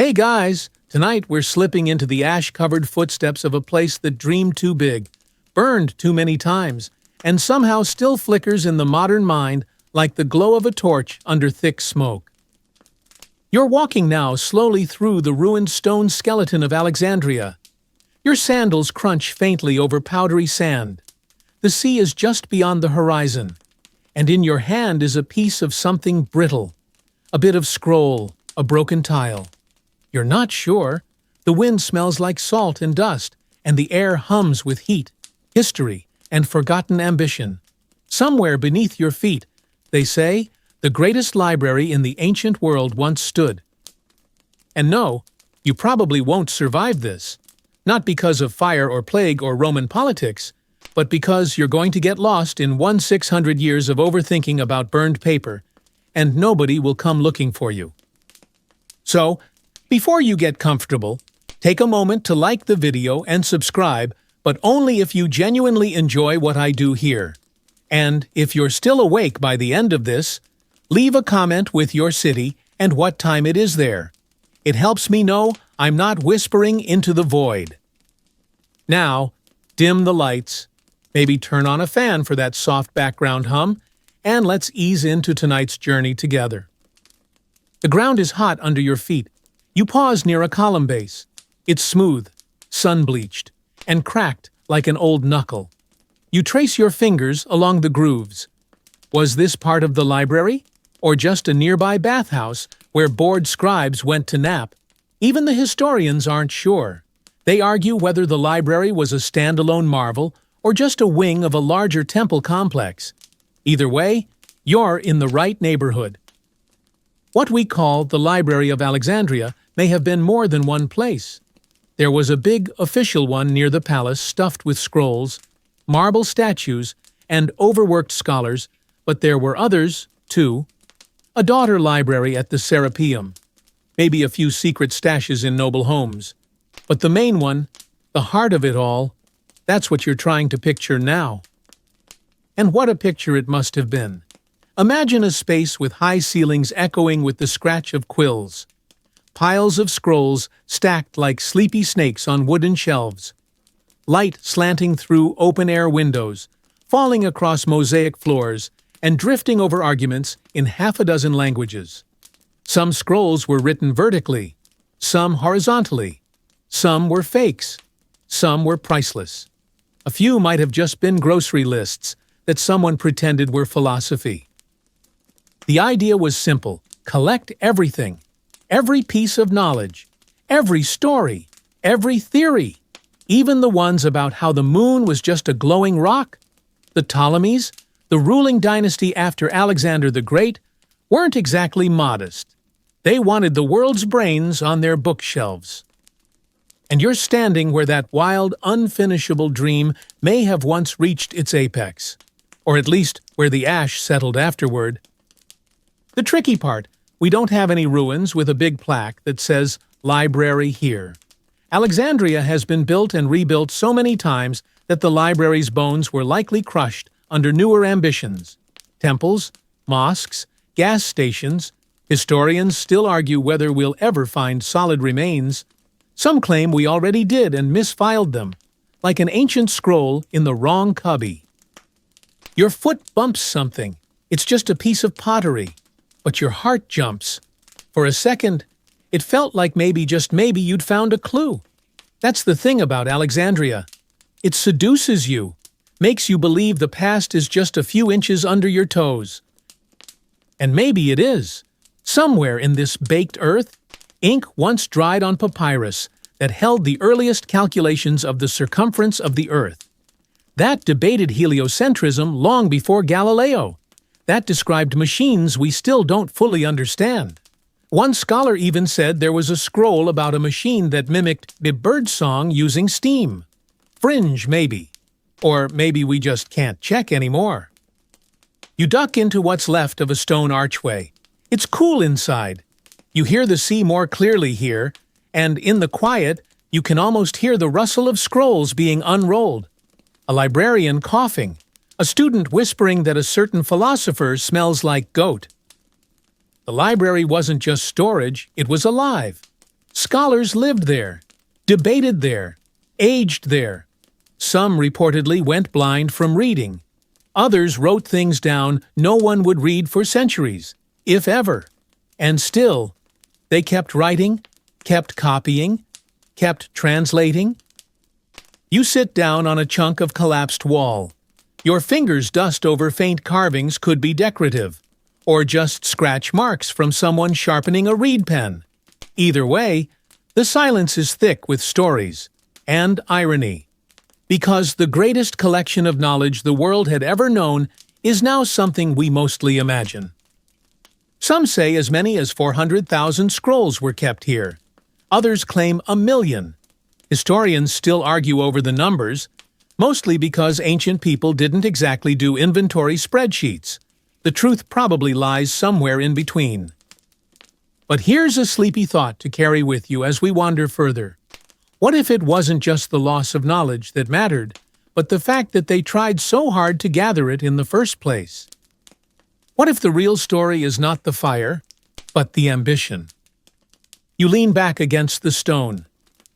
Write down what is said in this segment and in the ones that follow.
Hey guys, tonight we're slipping into the ash-covered footsteps of a place that dreamed too big, burned too many times, and somehow still flickers in the modern mind like the glow of a torch under thick smoke. You're walking now slowly through the ruined stone skeleton of Alexandria. Your sandals crunch faintly over powdery sand. The sea is just beyond the horizon, and in your hand is a piece of something brittle, a bit of scroll, a broken tile. You're not sure. The wind smells like salt and dust, and the air hums with heat, history, and forgotten ambition. Somewhere beneath your feet, they say, the greatest library in the ancient world once stood. And no, you probably won't survive this. Not because of fire or plague or Roman politics, but because you're going to get lost in 600 years of overthinking about burned paper, and nobody will come looking for you. So, before you get comfortable, take a moment to like the video and subscribe, but only if you genuinely enjoy what I do here. And if you're still awake by the end of this, leave a comment with your city and what time it is there. It helps me know I'm not whispering into the void. Now, dim the lights, maybe turn on a fan for that soft background hum, and let's ease into tonight's journey together. The ground is hot under your feet. You pause near a column base. It's smooth, sun-bleached, and cracked like an old knuckle. You trace your fingers along the grooves. Was this part of the library? Or just a nearby bathhouse where bored scribes went to nap? Even the historians aren't sure. They argue whether the library was a standalone marvel or just a wing of a larger temple complex. Either way, you're in the right neighborhood. What we call the Library of Alexandria may have been more than one place. There was a big official one near the palace stuffed with scrolls, marble statues, and overworked scholars, but there were others, too. A daughter library at the Serapeum, maybe a few secret stashes in noble homes. But the main one, the heart of it all, that's what you're trying to picture now. And what a picture it must have been. Imagine a space with high ceilings echoing with the scratch of quills. Piles of scrolls stacked like sleepy snakes on wooden shelves. Light slanting through open-air windows, falling across mosaic floors, and drifting over arguments in half a dozen languages. Some scrolls were written vertically, some horizontally. Some were fakes, some were priceless. A few might have just been grocery lists that someone pretended were philosophy. The idea was simple: collect everything, every piece of knowledge, every story, every theory, even the ones about how the moon was just a glowing rock. The Ptolemies, the ruling dynasty after Alexander the Great, weren't exactly modest. They wanted the world's brains on their bookshelves. And you're standing where that wild, unfinishable dream may have once reached its apex, or at least where the ash settled afterward. The tricky part, we don't have any ruins with a big plaque that says, "Library here." Alexandria has been built and rebuilt so many times that the library's bones were likely crushed under newer ambitions. Temples, mosques, gas stations. Historians still argue whether we'll ever find solid remains. Some claim we already did and misfiled them, like an ancient scroll in the wrong cubby. Your foot bumps something. It's just a piece of pottery. But your heart jumps. For a second, it felt like maybe, just maybe, you'd found a clue. That's the thing about Alexandria. It seduces you, makes you believe the past is just a few inches under your toes. And maybe it is. Somewhere in this baked earth, ink once dried on papyrus that held the earliest calculations of the circumference of the earth. That debated heliocentrism long before Galileo. That described machines we still don't fully understand. One scholar even said there was a scroll about a machine that mimicked a bird song using steam. Fringe, maybe. Or maybe we just can't check anymore. You duck into what's left of a stone archway. It's cool inside. You hear the sea more clearly here, and in the quiet, you can almost hear the rustle of scrolls being unrolled. A librarian coughing. A student whispering that a certain philosopher smells like goat. The library wasn't just storage, it was alive. Scholars lived there, debated there, aged there. Some reportedly went blind from reading. Others wrote things down no one would read for centuries, if ever. And still, they kept writing, kept copying, kept translating. You sit down on a chunk of collapsed wall. Your fingers dust over faint carvings could be decorative, or just scratch marks from someone sharpening a reed pen. Either way, the silence is thick with stories and irony, because the greatest collection of knowledge the world had ever known is now something we mostly imagine. Some say as many as 400,000 scrolls were kept here. Others claim 1 million. Historians still argue over the numbers, mostly because ancient people didn't exactly do inventory spreadsheets. The truth probably lies somewhere in between. But here's a sleepy thought to carry with you as we wander further. What if it wasn't just the loss of knowledge that mattered, but the fact that they tried so hard to gather it in the first place? What if the real story is not the fire, but the ambition? You lean back against the stone.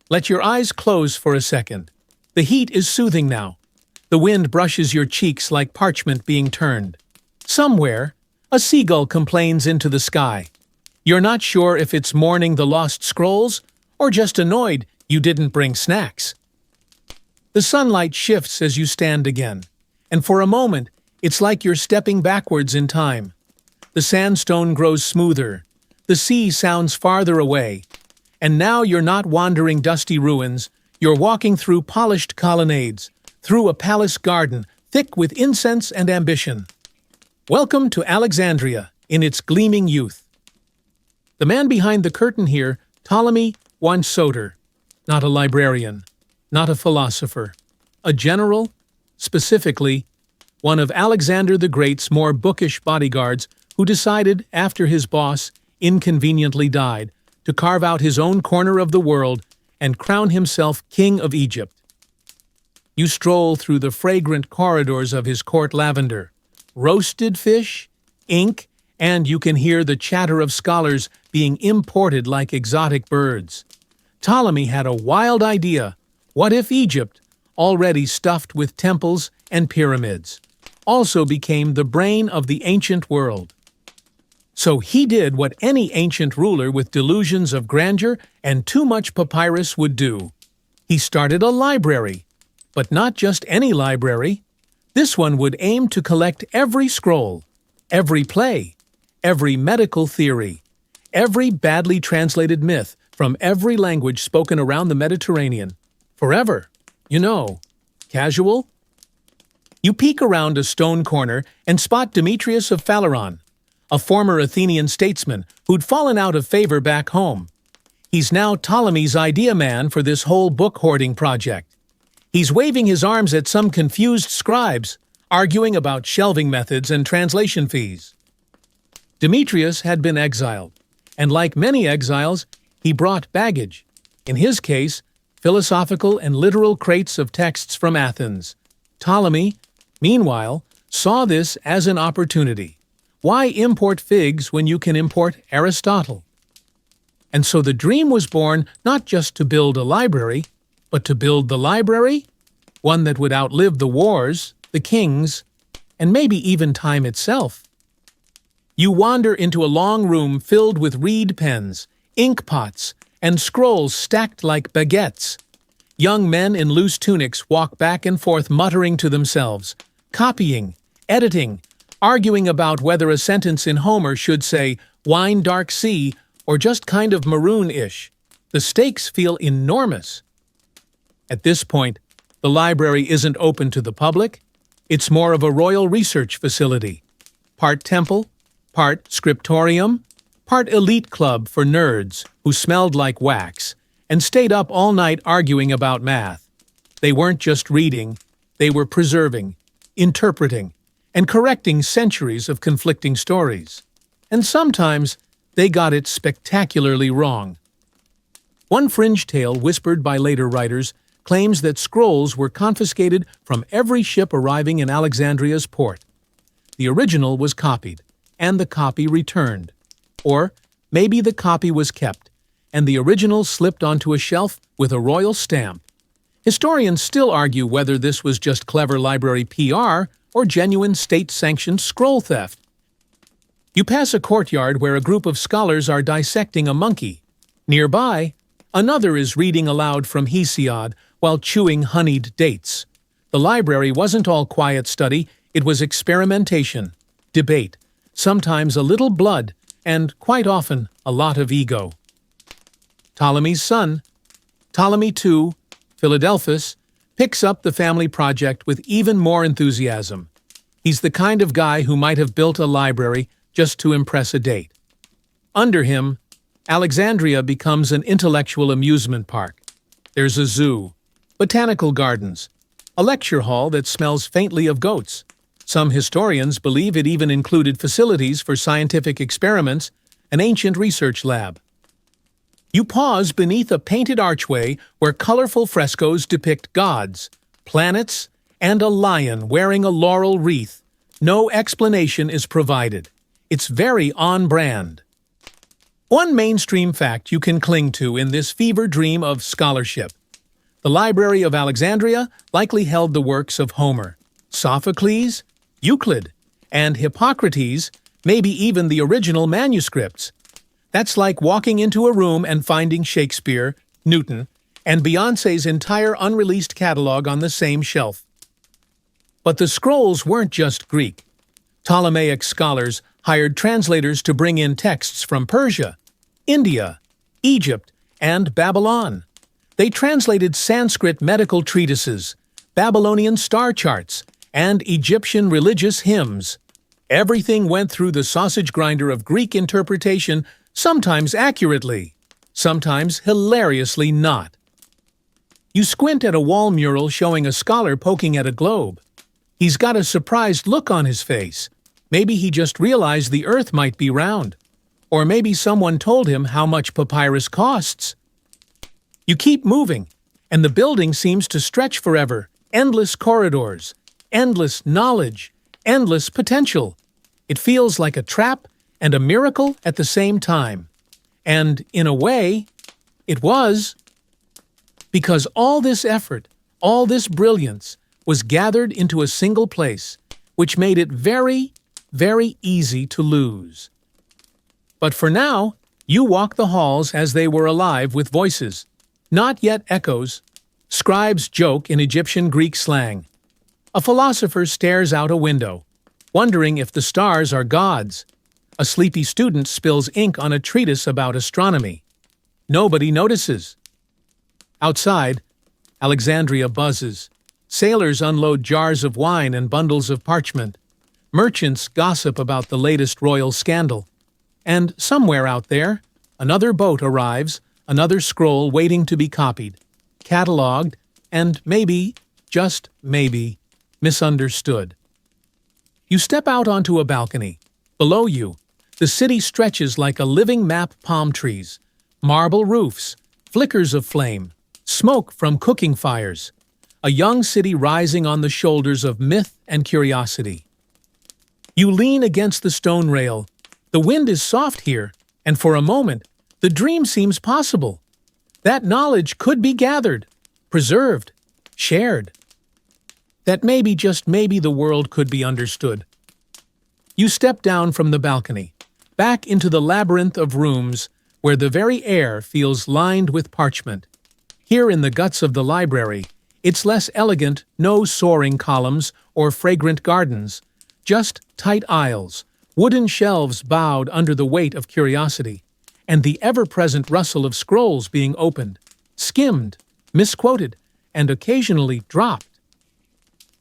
Let your eyes close for a second. The heat is soothing now. The wind brushes your cheeks like parchment being turned. Somewhere, a seagull complains into the sky. You're not sure if it's mourning the lost scrolls or just annoyed you didn't bring snacks. The sunlight shifts as you stand again, and for a moment, it's like you're stepping backwards in time. The sandstone grows smoother, the sea sounds farther away, and now you're not wandering dusty ruins, you're walking through polished colonnades, through a palace garden thick with incense and ambition. Welcome to Alexandria in its gleaming youth. The man behind the curtain here, Ptolemy I Soter, not a librarian, not a philosopher, a general, specifically, one of Alexander the Great's more bookish bodyguards who decided, after his boss inconveniently died, to carve out his own corner of the world and crown himself king of Egypt. You stroll through the fragrant corridors of his court lavender, roasted fish, ink, and you can hear the chatter of scholars being imported like exotic birds. Ptolemy had a wild idea. What if Egypt, already stuffed with temples and pyramids, also became the brain of the ancient world? So he did what any ancient ruler with delusions of grandeur and too much papyrus would do. He started a library, but not just any library. This one would aim to collect every scroll, every play, every medical theory, every badly translated myth from every language spoken around the Mediterranean. Forever. You know, casual. You peek around a stone corner and spot Demetrius of Phaleron, a former Athenian statesman who'd fallen out of favor back home. He's now Ptolemy's idea man for this whole book-hoarding project. He's waving his arms at some confused scribes, arguing about shelving methods and translation fees. Demetrius had been exiled, and like many exiles, he brought baggage. In his case, philosophical and literal crates of texts from Athens. Ptolemy, meanwhile, saw this as an opportunity. Why import figs when you can import Aristotle? And so the dream was born not just to build a library, but to build the library, one that would outlive the wars, the kings, and maybe even time itself. You wander into a long room filled with reed pens, ink pots, and scrolls stacked like baguettes. Young men in loose tunics walk back and forth muttering to themselves, copying, editing, arguing about whether a sentence in Homer should say, "wine dark sea," or just kind of maroon-ish. The stakes feel enormous. At this point, the library isn't open to the public. It's more of a royal research facility. Part temple, part scriptorium, part elite club for nerds who smelled like wax and stayed up all night arguing about math. They weren't just reading, they were preserving, interpreting, and correcting centuries of conflicting stories. And sometimes they got it spectacularly wrong. One fringe tale whispered by later writers claims that scrolls were confiscated from every ship arriving in Alexandria's port. The original was copied, and the copy returned. Or maybe the copy was kept, and the original slipped onto a shelf with a royal stamp. Historians still argue whether this was just clever library PR or genuine state-sanctioned scroll theft. You pass a courtyard where a group of scholars are dissecting a monkey. Nearby, another is reading aloud from Hesiod while chewing honeyed dates. The library wasn't all quiet study, it was experimentation, debate, sometimes a little blood, and quite often a lot of ego. Ptolemy's son, Ptolemy II, Philadelphus, picks up the family project with even more enthusiasm. He's the kind of guy who might have built a library just to impress a date. Under him, Alexandria becomes an intellectual amusement park. There's a zoo, botanical gardens, a lecture hall that smells faintly of goats. Some historians believe it even included facilities for scientific experiments, an ancient research lab. You pause beneath a painted archway where colorful frescoes depict gods, planets, and a lion wearing a laurel wreath. No explanation is provided. It's very on-brand. One mainstream fact you can cling to in this fever dream of scholarship. The Library of Alexandria likely held the works of Homer, Sophocles, Euclid, and Hippocrates, maybe even the original manuscripts. That's like walking into a room and finding Shakespeare, Newton, and Beyoncé's entire unreleased catalog on the same shelf. But the scrolls weren't just Greek. Ptolemaic scholars hired translators to bring in texts from Persia, India, Egypt, and Babylon. They translated Sanskrit medical treatises, Babylonian star charts, and Egyptian religious hymns. Everything went through the sausage grinder of Greek interpretation, sometimes accurately, sometimes hilariously not. You squint at a wall mural showing a scholar poking at a globe. He's got a surprised look on his face. Maybe he just realized the earth might be round. Or maybe someone told him how much papyrus costs. You keep moving, and the building seems to stretch forever. Endless corridors, endless knowledge, endless potential. It feels like a trap and a miracle at the same time. And, in a way, it was. Because all this effort, all this brilliance, was gathered into a single place, which made it very, very easy to lose. But for now, you walk the halls as they were alive with voices, not yet echoes. Scribes joke in Egyptian Greek slang. A philosopher stares out a window, wondering if the stars are gods. A sleepy student spills ink on a treatise about astronomy. Nobody notices. Outside, Alexandria buzzes. Sailors unload jars of wine and bundles of parchment. Merchants gossip about the latest royal scandal. And somewhere out there, another boat arrives, another scroll waiting to be copied, catalogued, and maybe, just maybe, misunderstood. You step out onto a balcony. Below you, the city stretches like a living map. Palm trees, marble roofs, flickers of flame, smoke from cooking fires. A young city rising on the shoulders of myth and curiosity. You lean against the stone rail. The wind is soft here, and for a moment, the dream seems possible. That knowledge could be gathered, preserved, shared. That maybe, just maybe, the world could be understood. You step down from the balcony, back into the labyrinth of rooms where the very air feels lined with parchment. Here in the guts of the library, it's less elegant, no soaring columns or fragrant gardens, just tight aisles, wooden shelves bowed under the weight of curiosity, and the ever-present rustle of scrolls being opened, skimmed, misquoted, and occasionally dropped.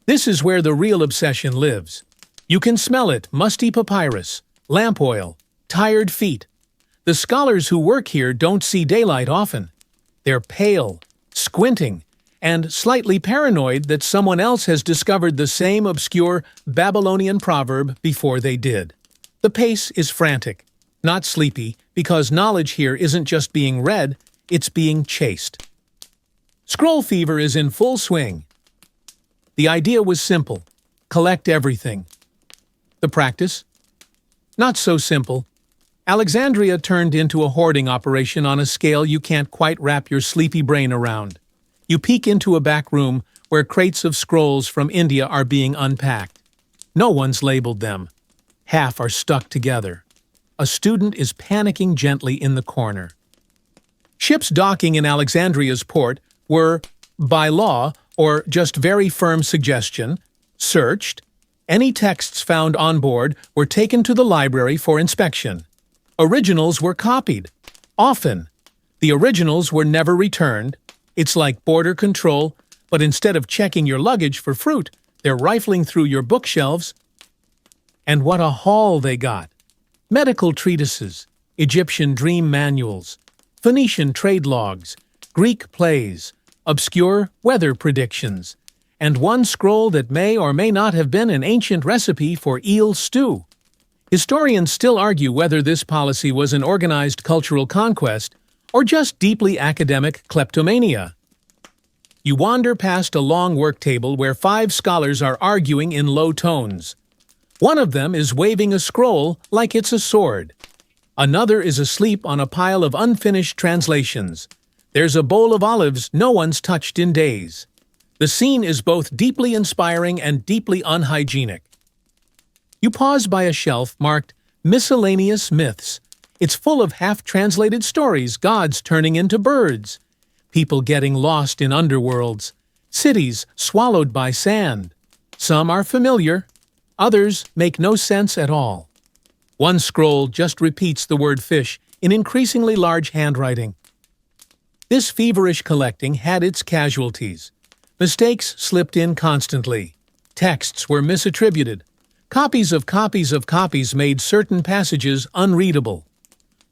This is where the real obsession lives. You can smell it: musty papyrus, lamp oil, tired feet. The scholars who work here don't see daylight often. They're pale, squinting, and slightly paranoid that someone else has discovered the same obscure Babylonian proverb before they did. The pace is frantic, not sleepy, because knowledge here isn't just being read, it's being chased. Scroll fever is in full swing. The idea was simple: collect everything. The practice? Not so simple. Alexandria turned into a hoarding operation on a scale you can't quite wrap your sleepy brain around. You peek into a back room where crates of scrolls from India are being unpacked. No one's labeled them. Half are stuck together. A student is panicking gently in the corner. Ships docking in Alexandria's port were, by law, or just very firm suggestion, searched. Any texts found on board were taken to the library for inspection. Originals were copied. Often. The originals were never returned. It's like border control, but instead of checking your luggage for fruit, they're rifling through your bookshelves. And what a haul they got! Medical treatises, Egyptian dream manuals, Phoenician trade logs, Greek plays, obscure weather predictions, and one scroll that may or may not have been an ancient recipe for eel stew. Historians still argue whether this policy was an organized cultural conquest or just deeply academic kleptomania. You wander past a long work table where 5 scholars are arguing in low tones. One of them is waving a scroll like it's a sword. Another is asleep on a pile of unfinished translations. There's a bowl of olives no one's touched in days. The scene is both deeply inspiring and deeply unhygienic. You pause by a shelf marked Miscellaneous Myths. It's full of half-translated stories, gods turning into birds, people getting lost in underworlds, cities swallowed by sand. Some are familiar, others make no sense at all. One scroll just repeats the word fish in increasingly large handwriting. This feverish collecting had its casualties. Mistakes slipped in constantly. Texts were misattributed. Copies of copies made certain passages unreadable.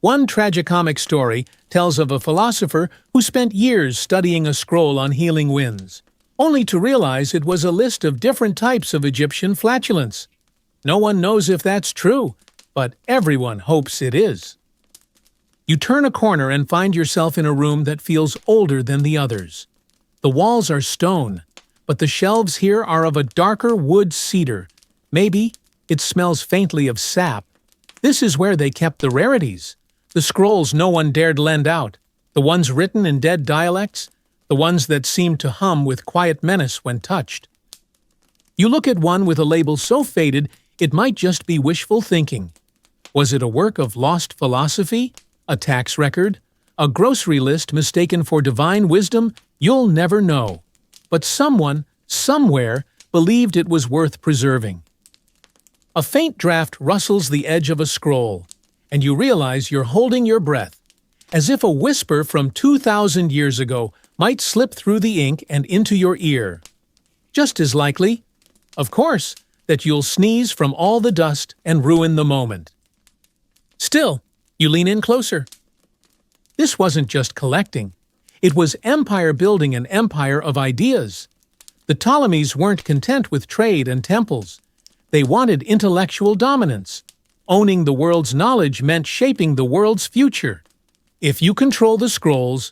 One tragicomic story tells of a philosopher who spent years studying a scroll on healing winds, only to realize it was a list of different types of Egyptian flatulence. No one knows if that's true, but everyone hopes it is. You turn a corner and find yourself in a room that feels older than the others. The walls are stone, but the shelves here are of a darker wood cedar. Maybe it smells faintly of sap. This is where they kept the rarities. The scrolls no one dared lend out, the ones written in dead dialects, the ones that seemed to hum with quiet menace when touched. You look at one with a label so faded it might just be wishful thinking. Was it a work of lost philosophy? A tax record? A grocery list mistaken for divine wisdom? You'll never know. But someone, somewhere, believed it was worth preserving. A faint draft rustles the edge of a scroll, and you realize you're holding your breath, as if a whisper from 2,000 years ago might slip through the ink and into your ear. Just as likely, of course, that you'll sneeze from all the dust and ruin the moment. Still, you lean in closer. This wasn't just collecting. It was empire-building an empire of ideas. The Ptolemies weren't content with trade and temples. They wanted intellectual dominance. Owning the world's knowledge meant shaping the world's future. If you control the scrolls,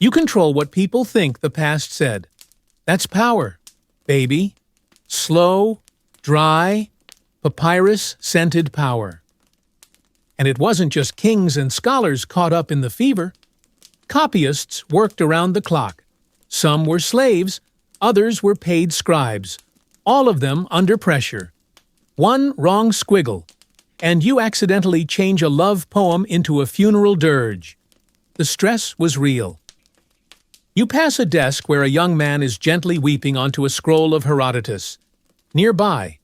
you control what people think the past said. That's power, baby. Slow, dry, papyrus-scented power. And it wasn't just kings and scholars caught up in the fever. Copyists worked around the clock. Some were slaves, others were paid scribes, all of them under pressure. One wrong squiggle, and you accidentally change a love poem into a funeral dirge. The stress was real. You pass a desk where a young man is gently weeping onto a scroll of Herodotus. Nearby,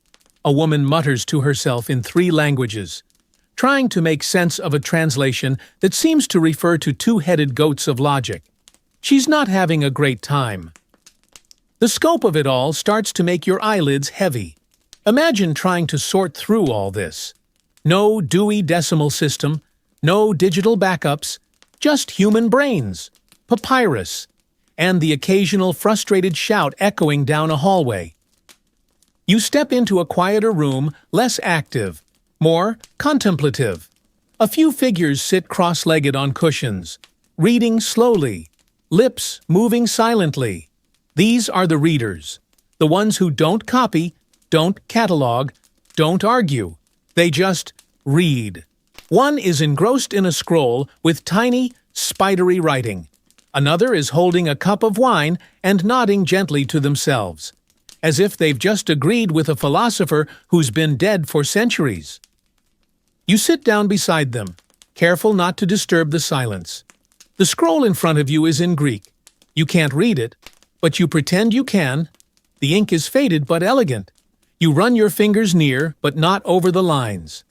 a woman mutters to herself in 3 languages, trying to make sense of a translation that seems to refer to 2-headed goats of logic. She's not having a great time. The scope of it all starts to make your eyelids heavy. Imagine trying to sort through all this. No Dewey Decimal System, no digital backups, just human brains, papyrus, and the occasional frustrated shout echoing down a hallway. You step into a quieter room, less active, more contemplative. A few figures sit cross-legged on cushions, reading slowly, lips moving silently. These are the readers, the ones who don't copy, don't catalog, don't argue. They just read. One is engrossed in a scroll with tiny, spidery writing. Another is holding a cup of wine and nodding gently to themselves, as if they've just agreed with a philosopher who's been dead for centuries. You sit down beside them, careful not to disturb the silence. The scroll in front of you is in Greek. You can't read it, but you pretend you can. The ink is faded but elegant. You run your fingers near, but not over the lines.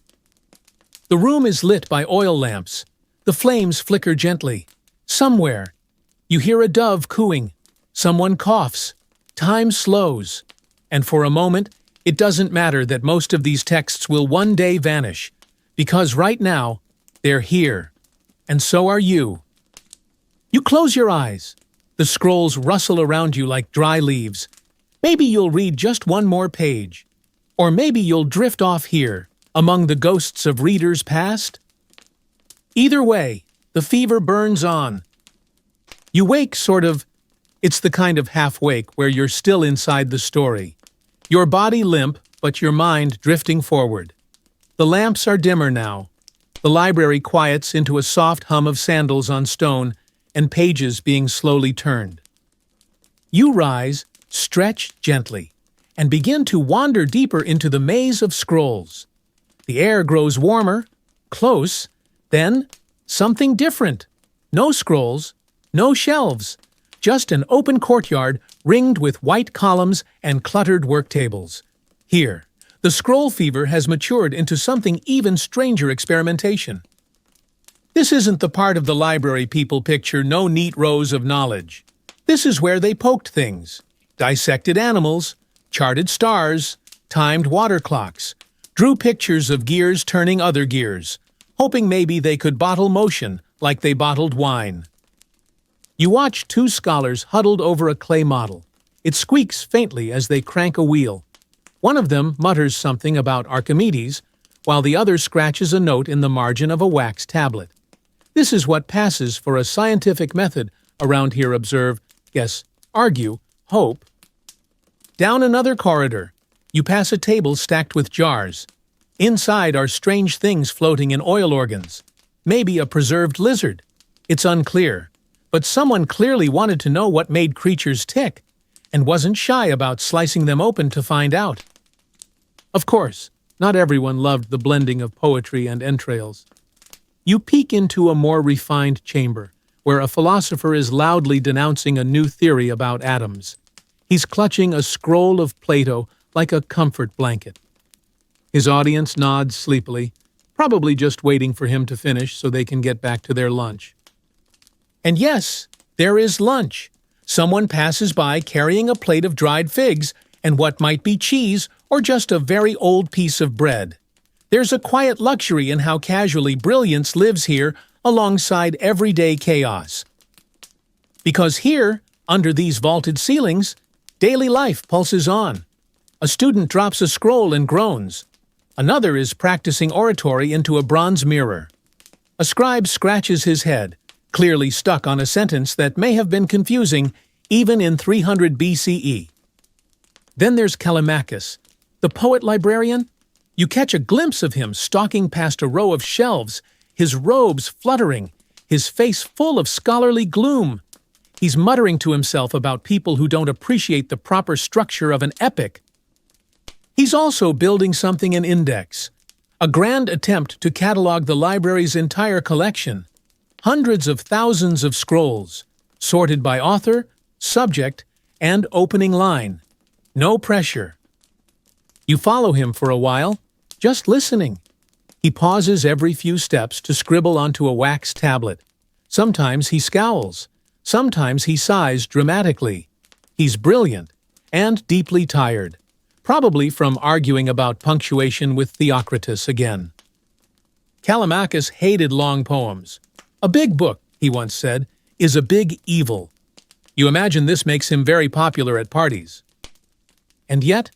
The room is lit by oil lamps. The flames flicker gently. Somewhere, you hear a dove cooing. Someone coughs. Time slows. And for a moment, it doesn't matter that most of these texts will one day vanish, because right now, they're here. And so are you. You close your eyes. The scrolls rustle around you like dry leaves. Maybe you'll read just one more page. Or maybe you'll drift off here, among the ghosts of readers past. Either way, the fever burns on. You wake it's the kind of half-wake where you're still inside the story. Your body limp, but your mind drifting forward. The lamps are dimmer now. The library quiets into a soft hum of sandals on stone and pages being slowly turned. You rise, stretch gently, and begin to wander deeper into the maze of scrolls. The air grows warmer, close, then something different. No scrolls, no shelves, just an open courtyard ringed with white columns and cluttered work tables. Here, the scroll fever has matured into something even stranger experimentation. This isn't the part of the library people picture no neat rows of knowledge. This is where they poked things, dissected animals, charted stars, timed water clocks, drew pictures of gears turning other gears, hoping maybe they could bottle motion like they bottled wine. You watch two scholars huddled over a clay model. It squeaks faintly as they crank a wheel. One of them mutters something about Archimedes, while the other scratches a note in the margin of a wax tablet. This is what passes for a scientific method around here. Observe, yes, argue, hope. Down another corridor, you pass a table stacked with jars. Inside are strange things floating in oil organs. Maybe a preserved lizard. It's unclear, but someone clearly wanted to know what made creatures tick, and wasn't shy about slicing them open to find out. Of course, not everyone loved the blending of poetry and entrails. You peek into a more refined chamber, where a philosopher is loudly denouncing a new theory about atoms. He's clutching a scroll of Plato like a comfort blanket. His audience nods sleepily, probably just waiting for him to finish so they can get back to their lunch. And yes, there is lunch. Someone passes by carrying a plate of dried figs and what might be cheese or just a very old piece of bread. There's a quiet luxury in how casually brilliance lives here alongside everyday chaos. Because here, under these vaulted ceilings, daily life pulses on. A student drops a scroll and groans. Another is practicing oratory into a bronze mirror. A scribe scratches his head, clearly stuck on a sentence that may have been confusing even in 300 BCE. Then there's Callimachus, the poet-librarian. You catch a glimpse of him stalking past a row of shelves, his robes fluttering, his face full of scholarly gloom. He's muttering to himself about people who don't appreciate the proper structure of an epic. He's also building something in Index, a grand attempt to catalog the library's entire collection. Hundreds of thousands of scrolls, sorted by author, subject, and opening line. No pressure. You follow him for a while, just listening. He pauses every few steps to scribble onto a wax tablet. Sometimes he scowls. Sometimes he sighs dramatically. He's brilliant and deeply tired, probably from arguing about punctuation with Theocritus again. Callimachus hated long poems. A big book, he once said, is a big evil. You imagine this makes him very popular at parties. And yet,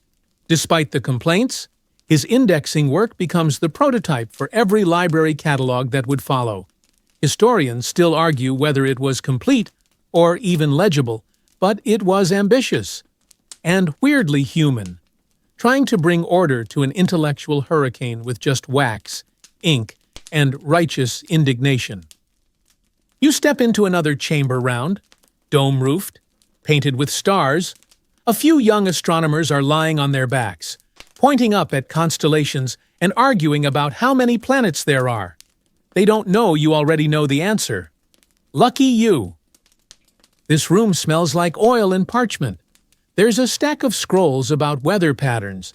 despite the complaints, his indexing work becomes the prototype for every library catalog that would follow. Historians still argue whether it was complete or even legible, but it was ambitious and weirdly human, trying to bring order to an intellectual hurricane with just wax, ink, and righteous indignation. You step into another chamber round, dome-roofed, painted with stars. A few young astronomers are lying on their backs, pointing up at constellations and arguing about how many planets there are. They don't know you already know the answer. Lucky you! This room smells like oil and parchment. There's a stack of scrolls about weather patterns,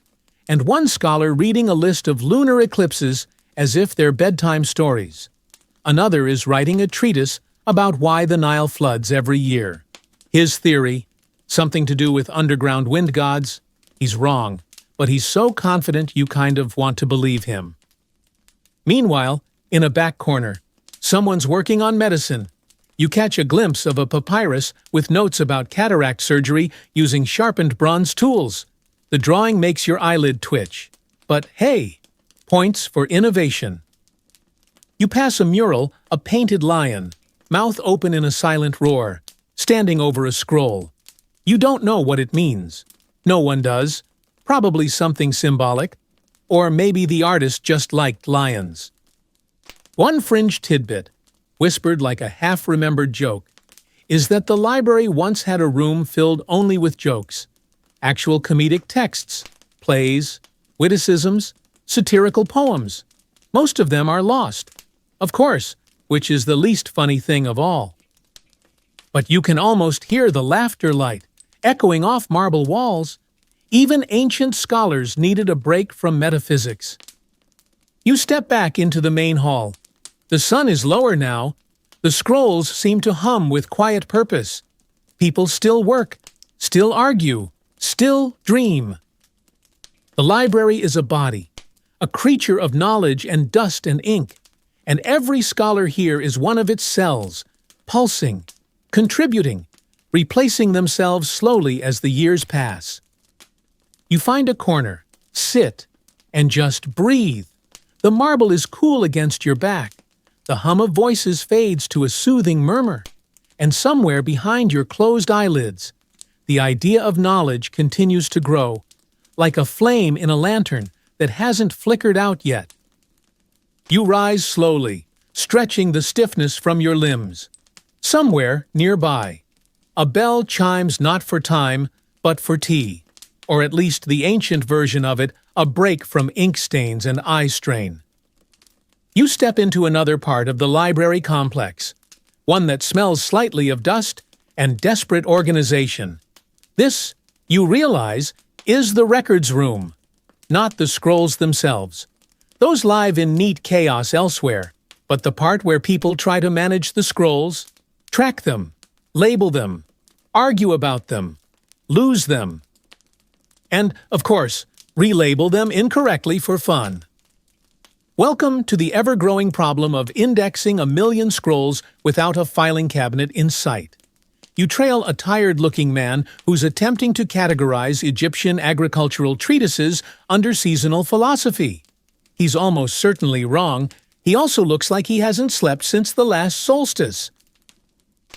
and one scholar reading a list of lunar eclipses as if they're bedtime stories. Another is writing a treatise about why the Nile floods every year. His theory, something to do with underground wind gods, he's wrong, but he's so confident you kind of want to believe him. Meanwhile, in a back corner, someone's working on medicine. You catch a glimpse of a papyrus with notes about cataract surgery using sharpened bronze tools. The drawing makes your eyelid twitch. But hey, points for innovation. You pass a mural, a painted lion, mouth open in a silent roar, standing over a scroll. You don't know what it means. No one does. Probably something symbolic. Or maybe the artist just liked lions. One fringe tidbit, whispered like a half-remembered joke, is that the library once had a room filled only with jokes. Actual comedic texts, plays, witticisms, satirical poems. Most of them are lost, of course, which is the least funny thing of all. But you can almost hear the laughter light, echoing off marble walls. Even ancient scholars needed a break from metaphysics. You step back into the main hall. The sun is lower now. The scrolls seem to hum with quiet purpose. People still work, still argue, still dream. The library is a body, a creature of knowledge and dust and ink, and every scholar here is one of its cells, pulsing, contributing, replacing themselves slowly as the years pass. You find a corner, sit, and just breathe. The marble is cool against your back. The hum of voices fades to a soothing murmur, and somewhere behind your closed eyelids, the idea of knowledge continues to grow, like a flame in a lantern that hasn't flickered out yet. You rise slowly, stretching the stiffness from your limbs. Somewhere nearby, a bell chimes not for time, but for tea, or at least the ancient version of it, a break from ink stains and eye strain. You step into another part of the library complex, one that smells slightly of dust and desperate organization. This, you realize, is the records room, not the scrolls themselves. Those live in neat chaos elsewhere, but the part where people try to manage the scrolls, track them, label them, argue about them, lose them, and, of course, relabel them incorrectly for fun. Welcome to the ever-growing problem of indexing 1,000,000 scrolls without a filing cabinet in sight. You trail a tired-looking man who's attempting to categorize Egyptian agricultural treatises under seasonal philosophy. He's almost certainly wrong. He also looks like he hasn't slept since the last solstice.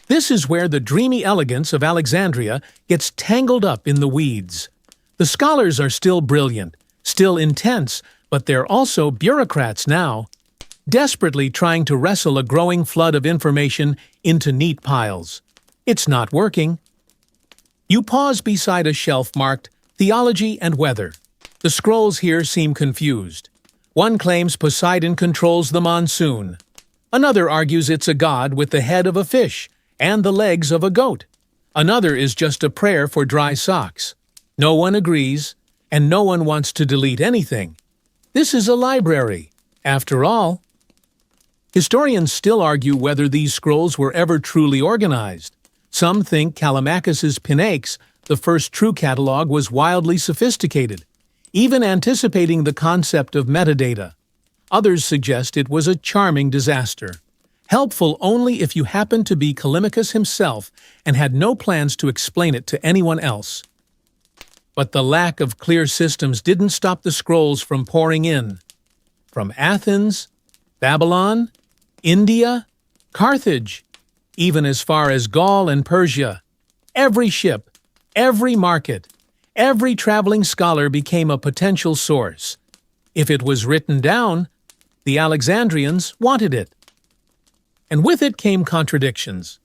This is where the dreamy elegance of Alexandria gets tangled up in the weeds. The scholars are still brilliant, still intense, but they're also bureaucrats now, desperately trying to wrestle a growing flood of information into neat piles. It's not working. You pause beside a shelf marked Theology and Weather. The scrolls here seem confused. One claims Poseidon controls the monsoon. Another argues it's a god with the head of a fish and the legs of a goat. Another is just a prayer for dry socks. No one agrees, and no one wants to delete anything. This is a library, after all. Historians still argue whether these scrolls were ever truly organized. Some think Callimachus's Pinax, the first true catalog, was wildly sophisticated, even anticipating the concept of metadata. Others suggest it was a charming disaster, helpful only if you happened to be Callimachus himself and had no plans to explain it to anyone else. But the lack of clear systems didn't stop the scrolls from pouring in. From Athens, Babylon, India, Carthage, even as far as Gaul and Persia. Every ship, every market, every traveling scholar became a potential source. If it was written down, The Alexandrians wanted it. And with it came contradictions.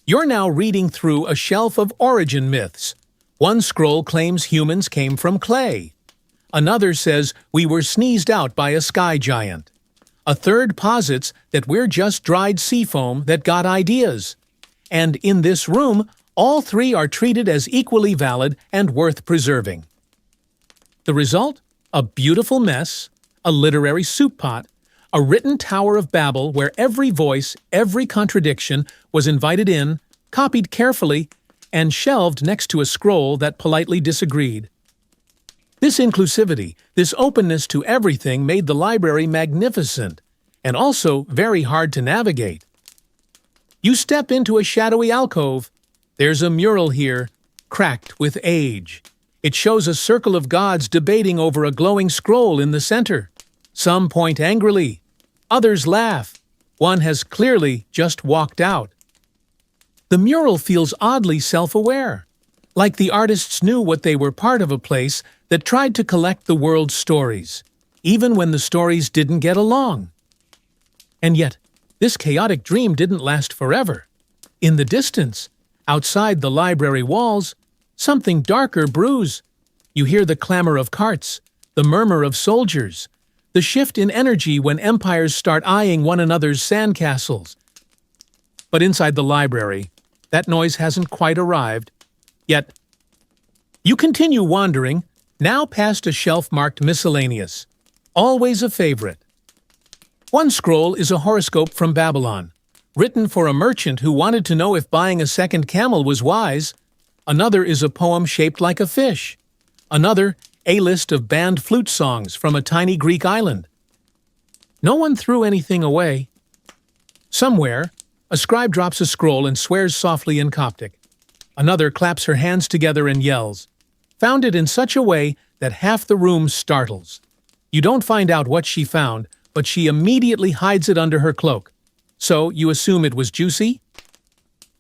You're now reading through a shelf of origin myths. One scroll claims humans came from clay. Another says we were sneezed out by a sky giant. A third posits that we're just dried sea foam that got ideas. And in this room, all three are treated as equally valid and worth preserving. The result? A beautiful mess, a literary soup pot, a written Tower of Babel where every voice, every contradiction was invited in, copied carefully, and shelved next to a scroll that politely disagreed. This inclusivity, this openness to everything made the library magnificent, and also very hard to navigate. You step into a shadowy alcove. There's a mural here, cracked with age. It shows a circle of gods debating over a glowing scroll in the center. Some point angrily. Others laugh. One has clearly just walked out. The mural feels oddly self-aware, like the artists knew what they were part of a place that tried to collect the world's stories, even when the stories didn't get along. And yet, this chaotic dream didn't last forever. In the distance, outside the library walls, something darker brews. You hear the clamor of carts, the murmur of soldiers, the shift in energy when empires start eyeing one another's sandcastles. But inside the library, that noise hasn't quite arrived. Yet, you continue wandering, now past a shelf marked miscellaneous, always a favorite. One scroll is a horoscope from Babylon, written for a merchant who wanted to know if buying a second camel was wise. Another is a poem shaped like a fish. Another, a list of banned flute songs from a tiny Greek island. No one threw anything away. Somewhere, a scribe drops a scroll and swears softly in Coptic. Another claps her hands together and yells, found it in such a way that half the room startles. You don't find out what she found, but she immediately hides it under her cloak. So you assume it was juicy?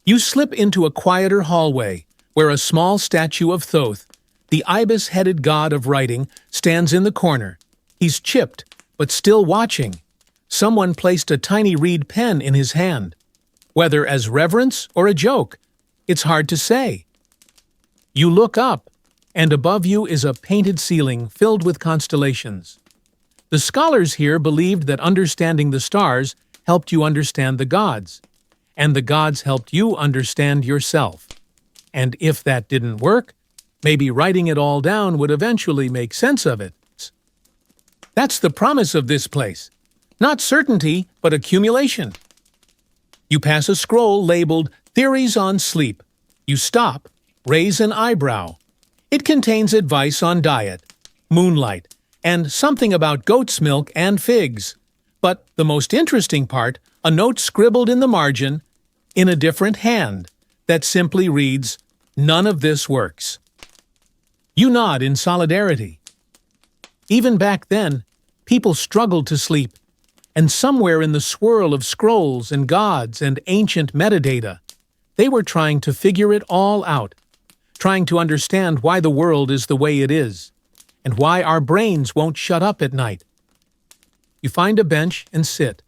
You slip into a quieter hallway, where a small statue of Thoth, the ibis-headed god of writing, stands in the corner. He's chipped, but still watching. Someone placed a tiny reed pen in his hand. Whether as reverence or a joke, it's hard to say. You look up, and above you is a painted ceiling filled with constellations. The scholars here believed that understanding the stars helped you understand the gods, and the gods helped you understand yourself. And if that didn't work, maybe writing it all down would eventually make sense of it. That's the promise of this place. Not certainty, but accumulation. You pass a scroll labeled Theories on Sleep. You stop, raise an eyebrow. It contains advice on diet, moonlight, and something about goat's milk and figs. But the most interesting part, a note scribbled in the margin, in a different hand, that simply reads, "None of this works." You nod in solidarity. Even back then, people struggled to sleep, and somewhere in the swirl of scrolls and gods and ancient metadata, they were trying to figure it all out, trying to understand why the world is the way it is, and why our brains won't shut up at night. You find a bench and sit.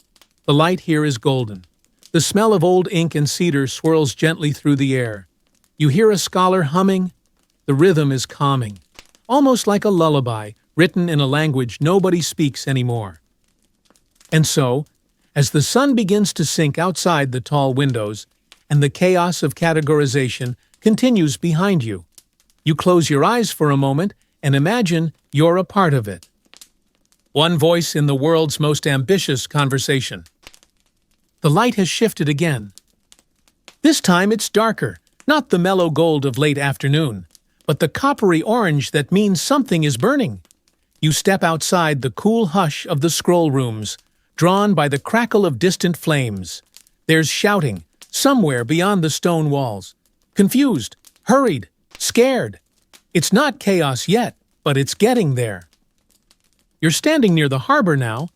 The light here is golden. The smell of old ink and cedar swirls gently through the air. You hear a scholar humming. The rhythm is calming, almost like a lullaby written in a language nobody speaks anymore. And so, as the sun begins to sink outside the tall windows, and the chaos of categorization continues behind you, you close your eyes for a moment and imagine you're a part of it. One voice in the world's most ambitious conversation. The light has shifted again. This time it's darker, not the mellow gold of late afternoon, but the coppery orange that means something is burning. You step outside the cool hush of the scroll rooms, drawn by the crackle of distant flames. There's shouting, somewhere beyond the stone walls. Confused, hurried, scared. It's not chaos yet, but it's getting there. You're standing near the harbor now.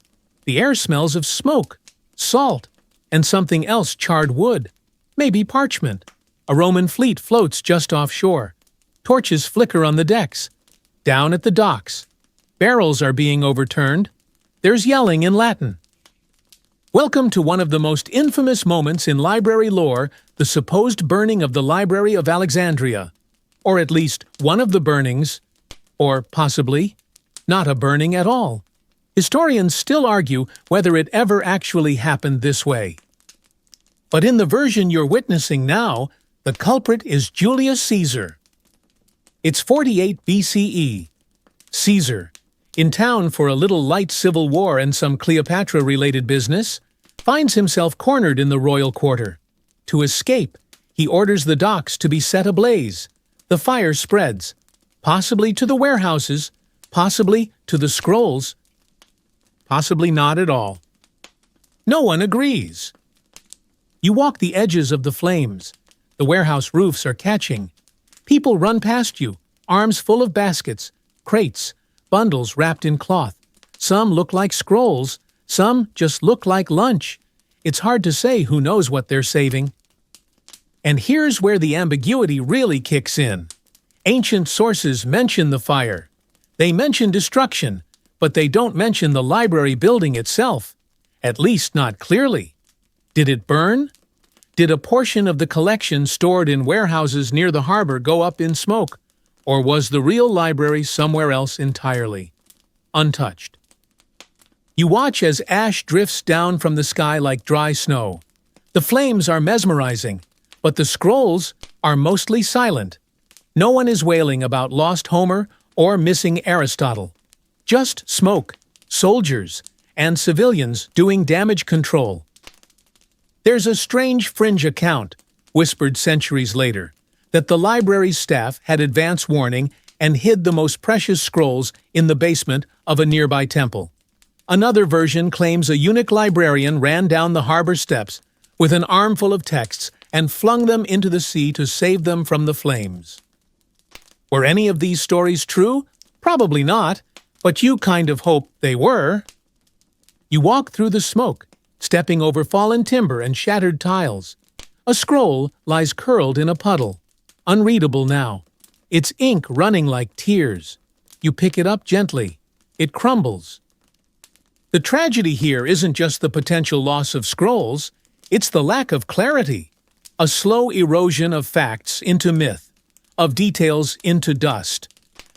The air smells of smoke, salt, and something else, charred wood, maybe parchment. A Roman fleet floats just offshore. Torches flicker on the decks. Down at the docks, barrels are being overturned. There's yelling in Latin. Welcome to one of the most infamous moments in library lore, the supposed burning of the Library of Alexandria. Or at least one of the burnings, or possibly not a burning at all. Historians still argue whether it ever actually happened this way. But in the version you're witnessing now, the culprit is Julius Caesar. It's 48 BCE. Caesar, in town for a little light civil war and some Cleopatra-related business, finds himself cornered in the royal quarter. To escape, he orders the docks to be set ablaze. The fire spreads, possibly to the warehouses, possibly to the scrolls, possibly not at all. No one agrees. You walk the edges of the flames. The warehouse roofs are catching. People run past you, arms full of baskets, crates, bundles wrapped in cloth. Some look like scrolls, some just look like lunch. It's hard to say who knows what they're saving. And here's where the ambiguity really kicks in. Ancient sources mention the fire. They mention destruction, but they don't mention the library building itself. At least not clearly. Did it burn? Did a portion of the collection stored in warehouses near the harbor go up in smoke? Or was the real library somewhere else entirely? Untouched. You watch as ash drifts down from the sky like dry snow. The flames are mesmerizing, but the scrolls are mostly silent. No one is wailing about lost Homer or missing Aristotle. Just smoke, soldiers, and civilians doing damage control. There's a strange fringe account, whispered centuries later, that the library's staff had advance warning and hid the most precious scrolls in the basement of a nearby temple. Another version claims a eunuch librarian ran down the harbor steps with an armful of texts and flung them into the sea to save them from the flames. Were any of these stories true? Probably not, but you kind of hope they were. You walk through the smoke, stepping over fallen timber and shattered tiles. A scroll lies curled in a puddle, unreadable now, its ink running like tears. You pick it up gently. It crumbles. The tragedy here isn't just the potential loss of scrolls, it's the lack of clarity. A slow erosion of facts into myth, of details into dust.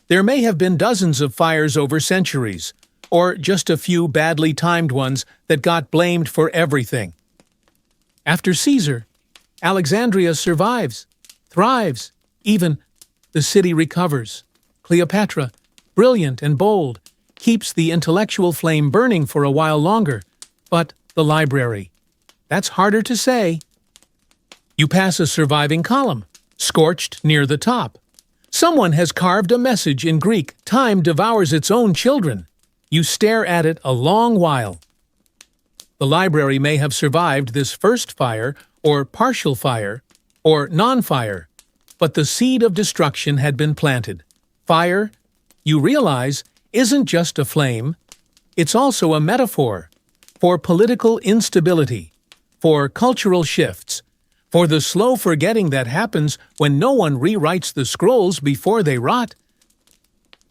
There may have been dozens of fires over centuries, or just a few badly timed ones that got blamed for everything. After Caesar, Alexandria survives, thrives, even the city recovers. Cleopatra, brilliant and bold, keeps the intellectual flame burning for a while longer. But the library, that's harder to say. You pass a surviving column, scorched near the top. Someone has carved a message in Greek, "Time devours its own children." You stare at it a long while. The library may have survived this first fire, or partial fire, or non-fire, but the seed of destruction had been planted. Fire, you realize, isn't just a flame. It's also a metaphor for political instability, for cultural shifts, for the slow forgetting that happens when no one rewrites the scrolls before they rot.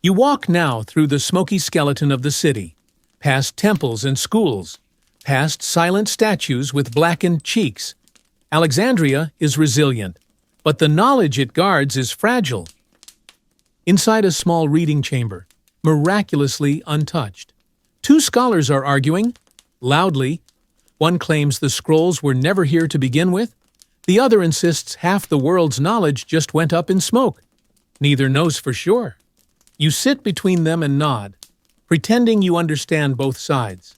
You walk now through the smoky skeleton of the city, past temples and schools, past silent statues with blackened cheeks. Alexandria is resilient, but the knowledge it guards is fragile. Inside a small reading chamber, miraculously untouched, two scholars are arguing, loudly. One claims the scrolls were never here to begin with. The other insists half the world's knowledge just went up in smoke. Neither knows for sure. You sit between them and nod, pretending you understand both sides.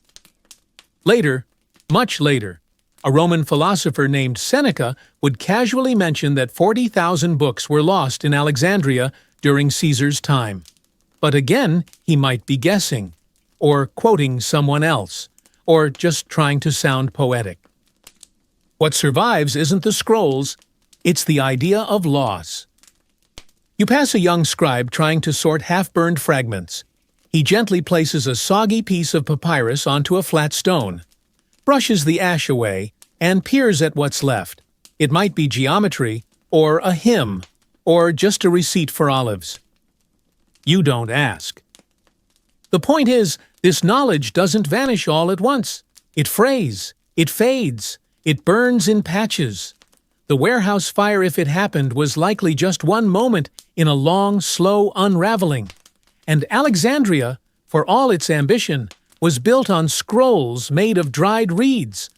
Later, much later, a Roman philosopher named Seneca would casually mention that 40,000 books were lost in Alexandria during Caesar's time. But again, he might be guessing, or quoting someone else, or just trying to sound poetic. What survives isn't the scrolls, it's the idea of loss. You pass a young scribe trying to sort half-burned fragments. He gently places a soggy piece of papyrus onto a flat stone, brushes the ash away, and peers at what's left. It might be geometry, or a hymn, or just a receipt for olives. You don't ask. The point is, This knowledge doesn't vanish all at once. It frays, it fades, it burns in patches. The warehouse fire, if it happened, was likely just one moment in a long, slow unraveling. And Alexandria, for all its ambition, was built on scrolls made of dried reeds.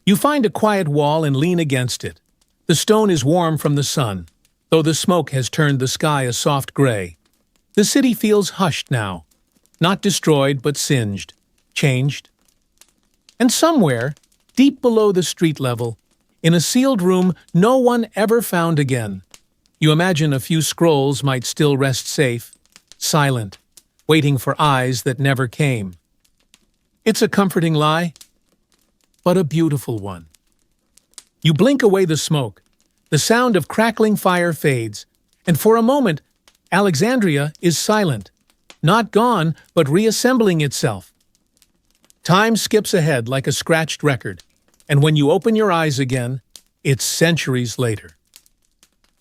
You find a quiet wall and lean against it. The stone is warm from the sun, though the smoke has turned the sky a soft gray. The city feels hushed now, not destroyed but singed, changed. And somewhere, deep below the street level, in a sealed room no one ever found again, you imagine a few scrolls might still rest safe, silent, waiting for eyes that never came. It's a comforting lie, but a beautiful one. You blink away the smoke, the sound of crackling fire fades, and for a moment, Alexandria is silent, not gone, but reassembling itself. Time skips ahead like a scratched record, and when you open your eyes again, it's centuries later.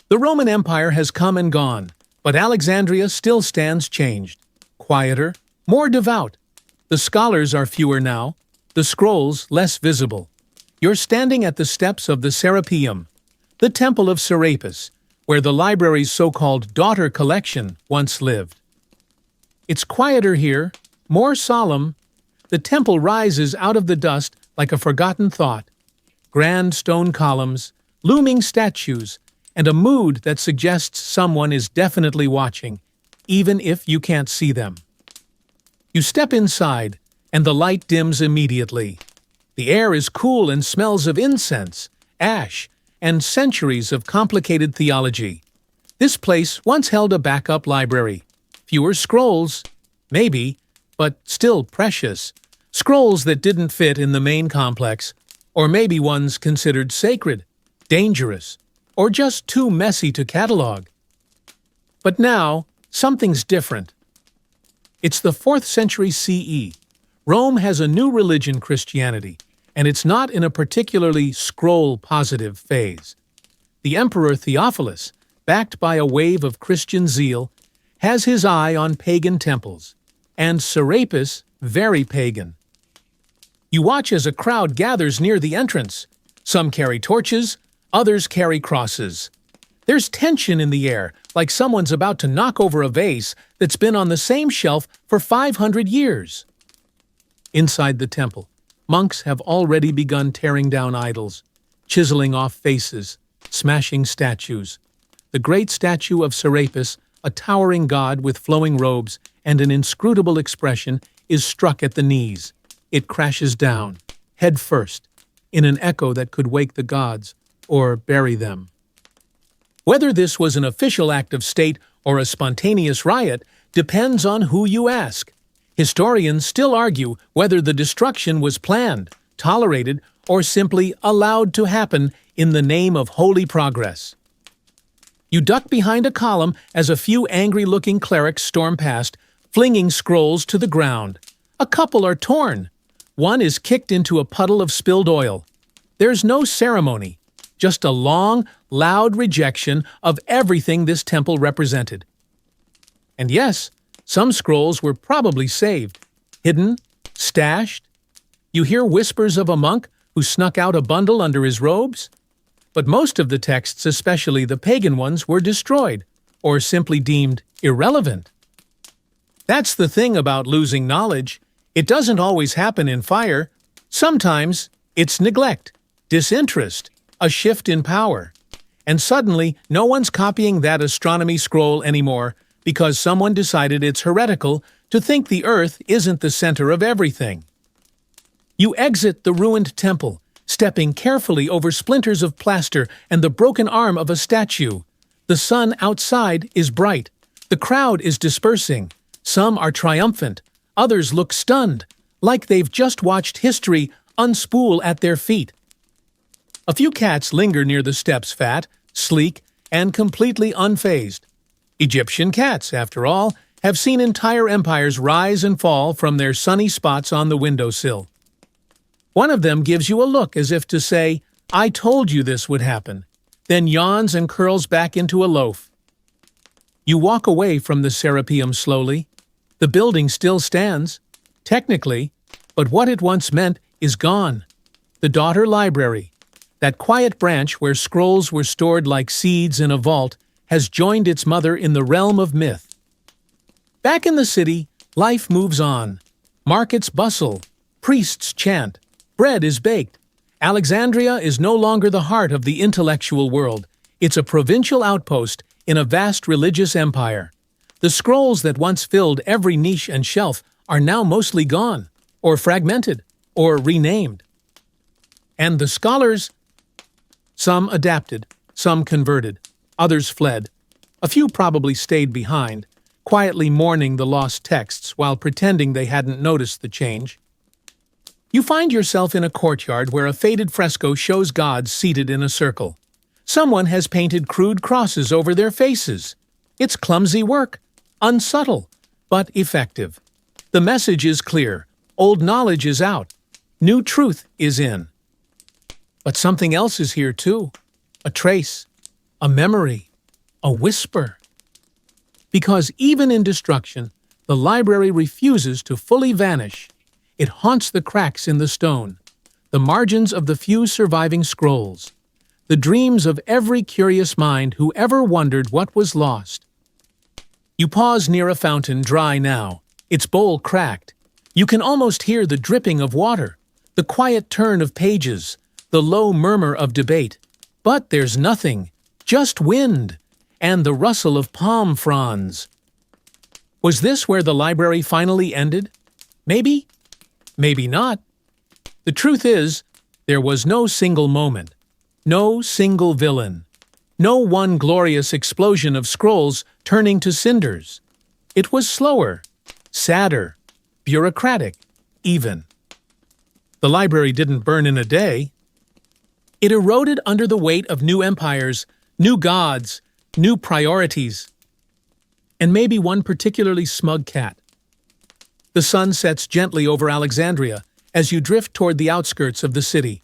The Roman Empire has come and gone, but Alexandria still stands changed, quieter, more devout. The scholars are fewer now, the scrolls less visible. You're standing at the steps of the Serapeum, the temple of Serapis, where the library's so-called daughter collection once lived. It's quieter here, more solemn. The temple rises out of the dust like a forgotten thought. Grand stone columns, looming statues, and a mood that suggests someone is definitely watching, even if you can't see them. You step inside, and the light dims immediately. The air is cool and smells of incense, ash, and centuries of complicated theology. This place once held a backup library. Fewer scrolls, maybe, but still precious. Scrolls that didn't fit in the main complex, or maybe ones considered sacred, dangerous, or just too messy to catalog. But now, something's different. It's the 4th century CE. Rome has a new religion, Christianity, and it's not in a particularly scroll-positive phase. The Emperor Theophilus, backed by a wave of Christian zeal, has his eye on pagan temples, and Serapis very pagan. You watch as a crowd gathers near the entrance. Some carry torches, others carry crosses. There's tension in the air, like someone's about to knock over a vase that's been on the same shelf for 500 years. Inside the temple, monks have already begun tearing down idols, chiseling off faces, smashing statues. The great statue of Serapis, a towering god with flowing robes and an inscrutable expression, is struck at the knees. It crashes down, head first, in an echo that could wake the gods or bury them. Whether this was an official act of state or a spontaneous riot depends on who you ask. Historians still argue whether the destruction was planned, tolerated, or simply allowed to happen in the name of holy progress. You duck behind a column as a few angry-looking clerics storm past, flinging scrolls to the ground. A couple are torn. One is kicked into a puddle of spilled oil. There's no ceremony, just a long, loud rejection of everything this temple represented. And yes, some scrolls were probably saved, hidden, stashed. You hear whispers of a monk who snuck out a bundle under his robes. But most of the texts, especially the pagan ones, were destroyed, or simply deemed irrelevant. That's the thing about losing knowledge. It doesn't always happen in fire. Sometimes it's neglect, disinterest, a shift in power. And suddenly, no one's copying that astronomy scroll anymore because someone decided it's heretical to think the Earth isn't the center of everything. You exit the ruined temple, stepping carefully over splinters of plaster and the broken arm of a statue. The sun outside is bright. The crowd is dispersing. Some are triumphant. Others look stunned, like they've just watched history unspool at their feet. A few cats linger near the steps, fat, sleek, and completely unfazed. Egyptian cats, after all, have seen entire empires rise and fall from their sunny spots on the windowsill. One of them gives you a look as if to say, "I told you this would happen," then yawns and curls back into a loaf. You walk away from the Serapeum slowly. The building still stands, Technically, but what it once meant is gone. The daughter library, that quiet branch where scrolls were stored like seeds in a vault, has joined its mother in the realm of myth. Back in the city, life moves on. Markets bustle, priests chant, bread is baked. Alexandria is no longer the heart of the intellectual world. It's a provincial outpost in a vast religious empire. The scrolls that once filled every niche and shelf are now mostly gone, or fragmented, or renamed. And the scholars, some adapted, some converted, others fled. A few probably stayed behind, quietly mourning the lost texts while pretending they hadn't noticed the change. You find yourself in a courtyard where a faded fresco shows gods seated in a circle. Someone has painted crude crosses over their faces. It's clumsy work, unsubtle, but effective. The message is clear. Old knowledge is out. New truth is in. But something else is here too. A trace, a memory, a whisper. Because even in destruction, the library refuses to fully vanish. It haunts the cracks in the stone, the margins of the few surviving scrolls, the dreams of every curious mind who ever wondered what was lost. You pause near a fountain dry now, its bowl cracked. You can almost hear the dripping of water, the quiet turn of pages, the low murmur of debate. But there's nothing, just wind, and the rustle of palm fronds. Was this where the library finally ended? Maybe? Maybe not. The truth is, there was no single moment, no single villain, no one glorious explosion of scrolls turning to cinders. It was slower, sadder, bureaucratic, even. The library didn't burn in a day. It eroded under the weight of new empires, new gods, new priorities, and maybe one particularly smug cat. The sun sets gently over Alexandria as you drift toward the outskirts of the city,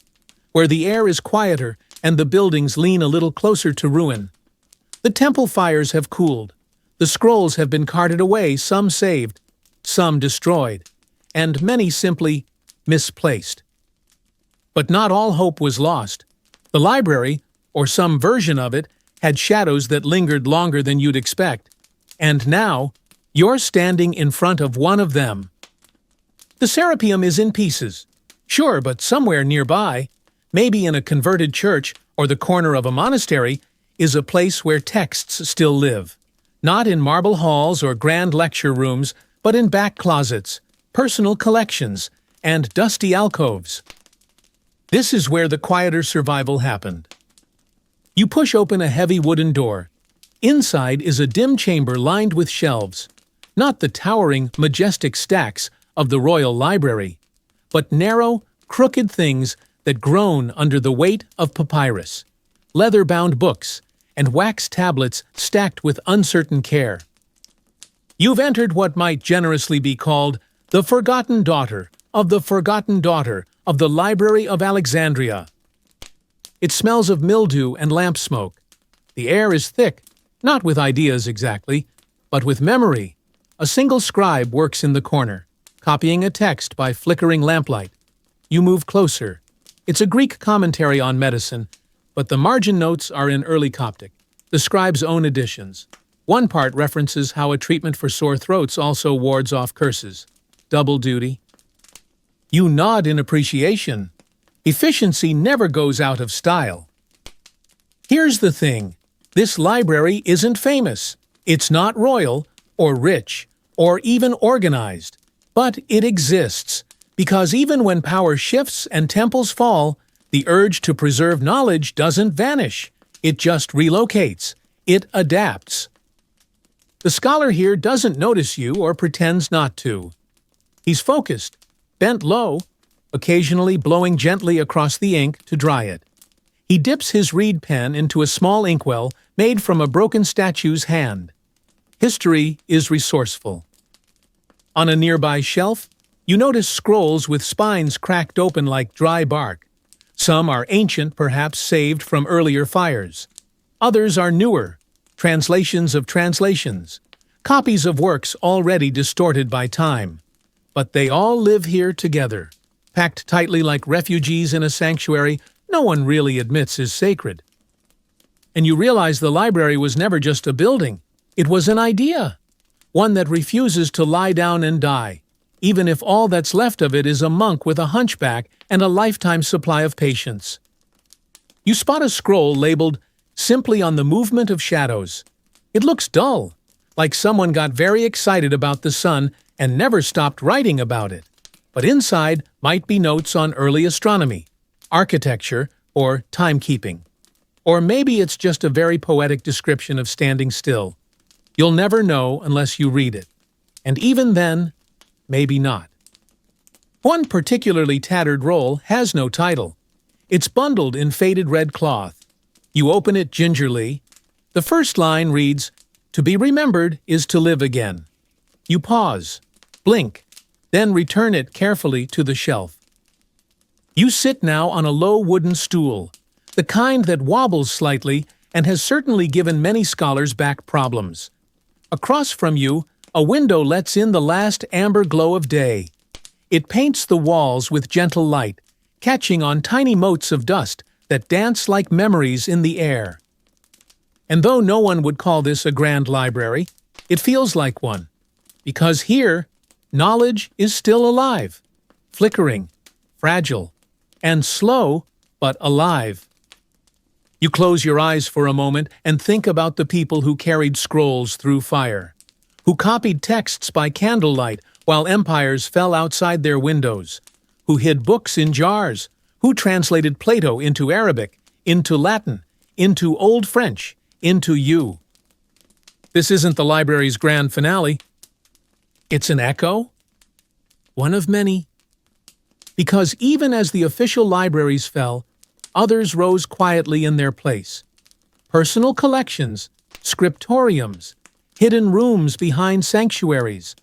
where the air is quieter and the buildings lean a little closer to ruin. The temple fires have cooled. The scrolls have been carted away, some saved, some destroyed, and many simply misplaced. But not all hope was lost. The library, or some version of it, had shadows that lingered longer than you'd expect. And now, you're standing in front of one of them. The Serapeum is in pieces. Sure, but somewhere nearby, maybe in a converted church or the corner of a monastery, is a place where texts still live. Not in marble halls or grand lecture rooms, but in back closets, personal collections, and dusty alcoves. This is where the quieter survival happened. You push open a heavy wooden door. Inside is a dim chamber lined with shelves. Not the towering, majestic stacks of the Royal Library, but narrow, crooked things that groan under the weight of papyrus, leather-bound books, and wax tablets stacked with uncertain care. You've entered what might generously be called the forgotten daughter of the Library of Alexandria. It smells of mildew and lamp smoke. The air is thick, not with ideas exactly, but with memory. A single scribe works in the corner, copying a text by flickering lamplight. You move closer. It's a Greek commentary on medicine, but the margin notes are in early Coptic, the scribe's own editions. One part references how a treatment for sore throats also wards off curses. Double duty. You nod in appreciation. Efficiency never goes out of style. Here's the thing. This library isn't famous. It's not royal, or rich, or even organized. But it exists, because even when power shifts and temples fall, the urge to preserve knowledge doesn't vanish. It just relocates. It adapts. The scholar here doesn't notice you or pretends not to. He's focused, bent low, occasionally blowing gently across the ink to dry it. He dips his reed pen into a small inkwell made from a broken statue's hand. History is resourceful. On a nearby shelf, you notice scrolls with spines cracked open like dry bark. Some are ancient, perhaps saved from earlier fires. Others are newer, translations of translations, copies of works already distorted by time. But they all live here together. Packed tightly like refugees in a sanctuary no one really admits is sacred. And you realize the library was never just a building. It was an idea. One that refuses to lie down and die, even if all that's left of it is a monk with a hunchback and a lifetime supply of patience. You spot a scroll labeled "Simply on the Movement of Shadows." It looks dull, like someone got very excited about the sun and never stopped writing about it. But inside might be notes on early astronomy, architecture, or timekeeping. Or maybe it's just a very poetic description of standing still. You'll never know unless you read it. And even then, maybe not. One particularly tattered roll has no title. It's bundled in faded red cloth. You open it gingerly. The first line reads, "To be remembered is to live again." You pause, blink, then return it carefully to the shelf. You sit now on a low wooden stool, the kind that wobbles slightly and has certainly given many scholars back problems. Across from you, a window lets in the last amber glow of day. It paints the walls with gentle light, catching on tiny motes of dust that dance like memories in the air. And though no one would call this a grand library, it feels like one. Because here, knowledge is still alive, flickering, fragile, and slow, but alive. You close your eyes for a moment and think about the people who carried scrolls through fire, who copied texts by candlelight while empires fell outside their windows, who hid books in jars, who translated Plato into Arabic, into Latin, into Old French, into you. This isn't the library's grand finale. It's an echo, one of many. Because even as the official libraries fell, others rose quietly in their place. Personal collections, scriptoriums, hidden rooms behind sanctuaries,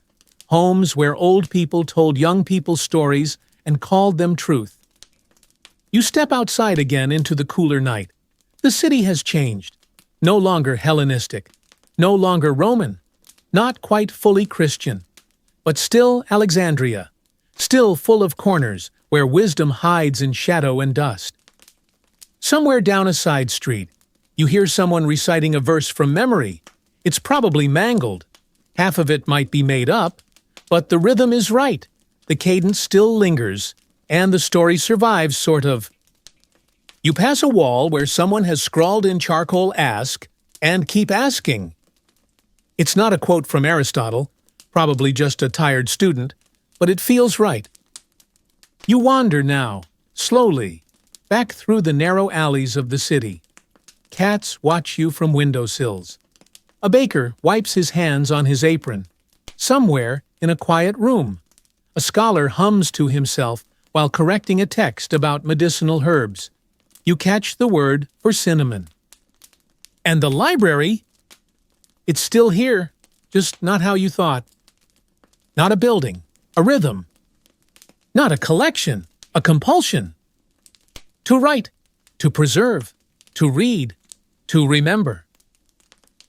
homes where old people told young people stories and called them truth. You step outside again into the cooler night. The city has changed. No longer Hellenistic, no longer Roman, not quite fully Christian, but still Alexandria, still full of corners where wisdom hides in shadow and dust. Somewhere down a side street, you hear someone reciting a verse from memory. It's probably mangled. Half of it might be made up, but the rhythm is right. The cadence still lingers, and the story survives, sort of. You pass a wall where someone has scrawled in charcoal "Ask" and "Keep asking." It's not a quote from Aristotle, probably just a tired student, but it feels right. You wander now, slowly, back through the narrow alleys of the city. Cats watch you from windowsills. A baker wipes his hands on his apron. Somewhere, in a quiet room, a scholar hums to himself while correcting a text about medicinal herbs. You catch the word for cinnamon. And the library? It's still here, just not how you thought. Not a building, a rhythm. Not a collection, a compulsion. To write, to preserve, to read, to remember.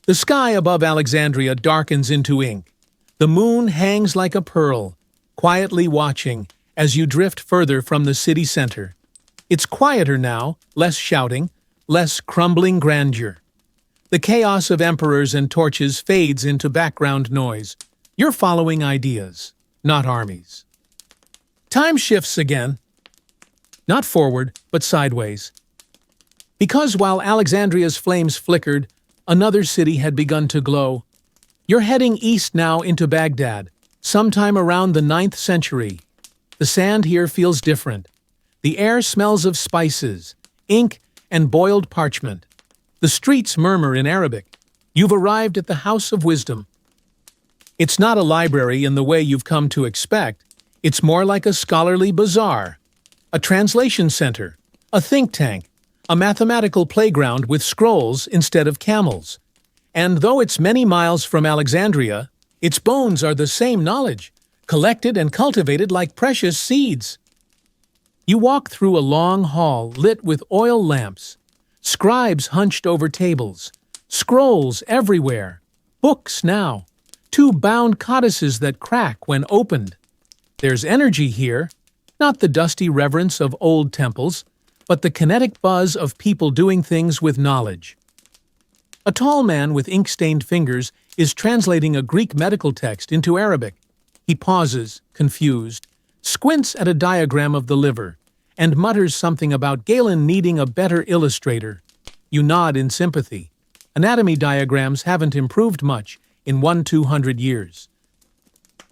The sky above Alexandria darkens into ink. The moon hangs like a pearl, quietly watching as you drift further from the city center. It's quieter now, less shouting, less crumbling grandeur. The chaos of emperors and torches fades into background noise. You're following ideas, not armies. Time shifts again. Not forward, but sideways. Because while Alexandria's flames flickered, another city had begun to glow. You're heading east now into Baghdad, sometime around the 9th century. The sand here feels different. The air smells of spices, ink, and boiled parchment. The streets murmur in Arabic. You've arrived at the House of Wisdom. It's not a library in the way you've come to expect. It's more like a scholarly bazaar, a translation center, a think tank, a mathematical playground with scrolls instead of camels. And though it's many miles from Alexandria, its bones are the same knowledge, collected and cultivated like precious seeds. You walk through a long hall lit with oil lamps, scribes hunched over tables, scrolls everywhere, books now, two bound codices that crack when opened. There's energy here, not the dusty reverence of old temples, but the kinetic buzz of people doing things with knowledge. A tall man with ink-stained fingers is translating a Greek medical text into Arabic. He pauses, confused, squints at a diagram of the liver, and mutters something about Galen needing a better illustrator. You nod in sympathy. Anatomy diagrams haven't improved much in 200 years.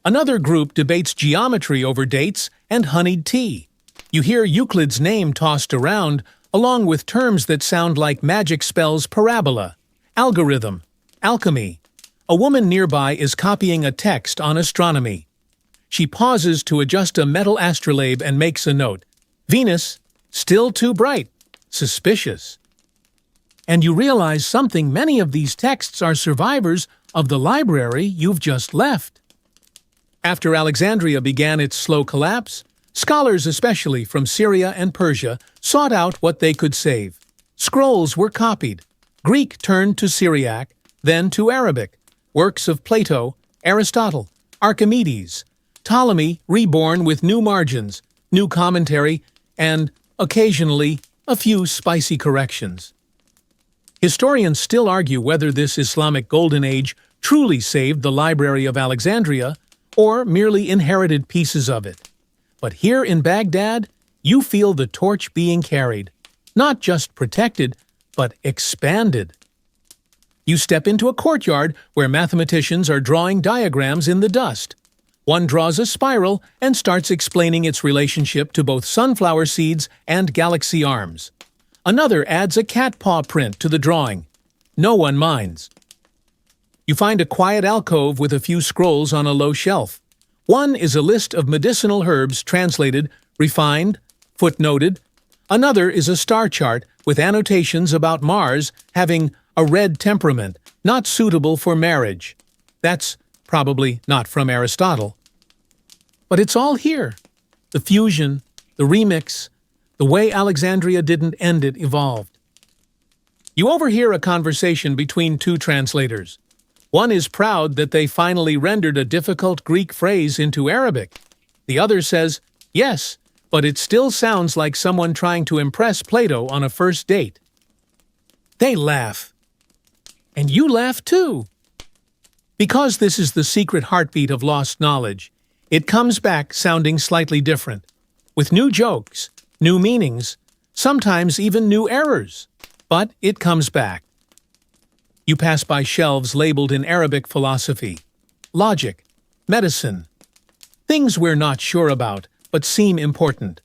Another group debates geometry over dates and honeyed tea. You hear Euclid's name tossed around, along with terms that sound like magic spells: parabola, algorithm, alchemy. A woman nearby is copying a text on astronomy. She pauses to adjust a metal astrolabe and makes a note. Venus, still too bright. Suspicious. And you realize something: many of these texts are survivors of the library you've just left. After Alexandria began its slow collapse, scholars, especially from Syria and Persia, sought out what they could save. Scrolls were copied. Greek turned to Syriac, then to Arabic. Works of Plato, Aristotle, Archimedes, Ptolemy reborn with new margins, new commentary, and, occasionally, a few spicy corrections. Historians still argue whether this Islamic Golden Age truly saved the Library of Alexandria or merely inherited pieces of it. But here in Baghdad, you feel the torch being carried, not just protected, but expanded. You step into a courtyard where mathematicians are drawing diagrams in the dust. One draws a spiral and starts explaining its relationship to both sunflower seeds and galaxy arms. Another adds a cat paw print to the drawing. No one minds. You find a quiet alcove with a few scrolls on a low shelf. One is a list of medicinal herbs translated, refined, footnoted. Another is a star chart with annotations about Mars having a red temperament, not suitable for marriage. That's probably not from Aristotle. But it's all here. The fusion, the remix, the way Alexandria didn't end it evolved. You overhear a conversation between two translators. One is proud that they finally rendered a difficult Greek phrase into Arabic. The other says, yes, but it still sounds like someone trying to impress Plato on a first date. They laugh. And you laugh too. Because this is the secret heartbeat of lost knowledge, it comes back sounding slightly different, with new jokes, new meanings, sometimes even new errors. But it comes back. You pass by shelves labeled in Arabic philosophy, logic, medicine, things we're not sure about but seem important.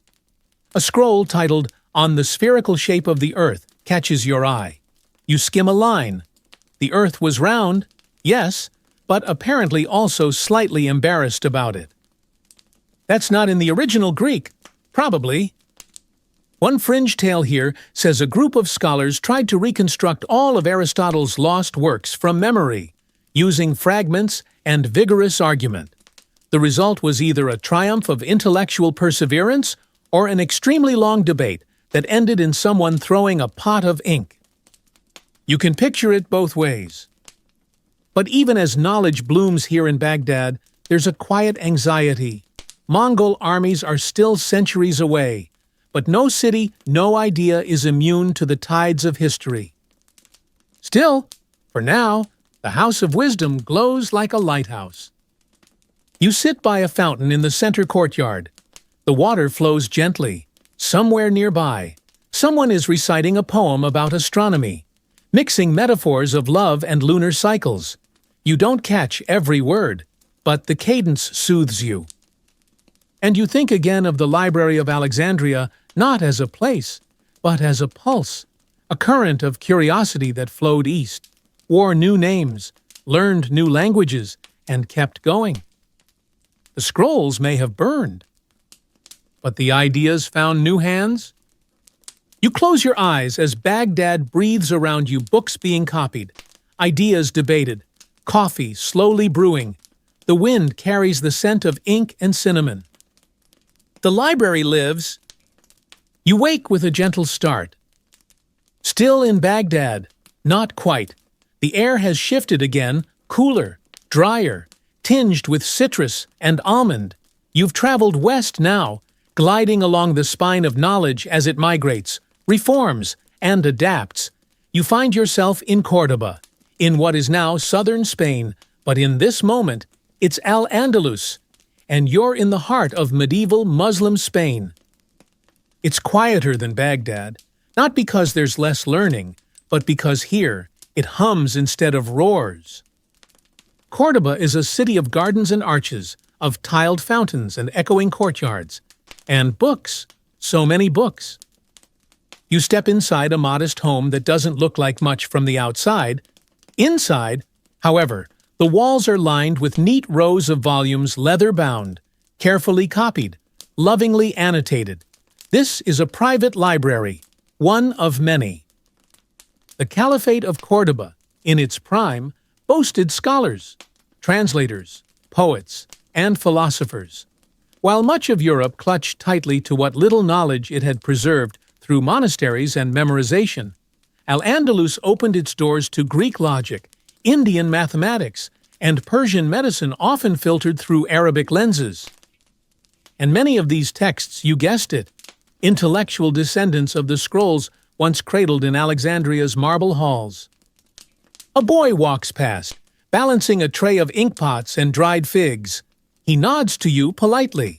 A scroll titled On the Spherical Shape of the Earth catches your eye. You skim a line. The Earth was round, yes, but apparently also slightly embarrassed about it. That's not in the original Greek, probably. One fringe tale here says a group of scholars tried to reconstruct all of Aristotle's lost works from memory, using fragments and vigorous argument. The result was either a triumph of intellectual perseverance or an extremely long debate that ended in someone throwing a pot of ink. You can picture it both ways. But even as knowledge blooms here in Baghdad, there's a quiet anxiety. Mongol armies are still centuries away, but no city, no idea is immune to the tides of history. Still, for now, the House of Wisdom glows like a lighthouse. You sit by a fountain in the center courtyard. The water flows gently. Somewhere nearby, someone is reciting a poem about astronomy, mixing metaphors of love and lunar cycles. You don't catch every word, but the cadence soothes you. And you think again of the Library of Alexandria not as a place, but as a pulse, a current of curiosity that flowed east, wore new names, learned new languages, and kept going. The scrolls may have burned, but the ideas found new hands. You close your eyes as Baghdad breathes around you, books being copied, ideas debated, coffee slowly brewing. The wind carries the scent of ink and cinnamon. The library lives. You wake with a gentle start. Still in Baghdad, not quite. The air has shifted again, cooler, drier, tinged with citrus and almond. You've traveled west now, gliding along the spine of knowledge as it migrates, reforms, and adapts. You find yourself in Córdoba, in what is now southern Spain, but in this moment, it's Al-Andalus, and you're in the heart of medieval Muslim Spain. It's quieter than Baghdad, not because there's less learning, but because here, it hums instead of roars. Córdoba is a city of gardens and arches, of tiled fountains and echoing courtyards. And books, so many books. You step inside a modest home that doesn't look like much from the outside. Inside, however, the walls are lined with neat rows of volumes leather-bound, carefully copied, lovingly annotated. This is a private library, one of many. The Caliphate of Córdoba, in its prime, boasted scholars, translators, poets, and philosophers. While much of Europe clutched tightly to what little knowledge it had preserved through monasteries and memorization, Al-Andalus opened its doors to Greek logic, Indian mathematics, and Persian medicine often filtered through Arabic lenses. And many of these texts, you guessed it, intellectual descendants of the scrolls once cradled in Alexandria's marble halls. A boy walks past, balancing a tray of inkpots and dried figs. He nods to you politely.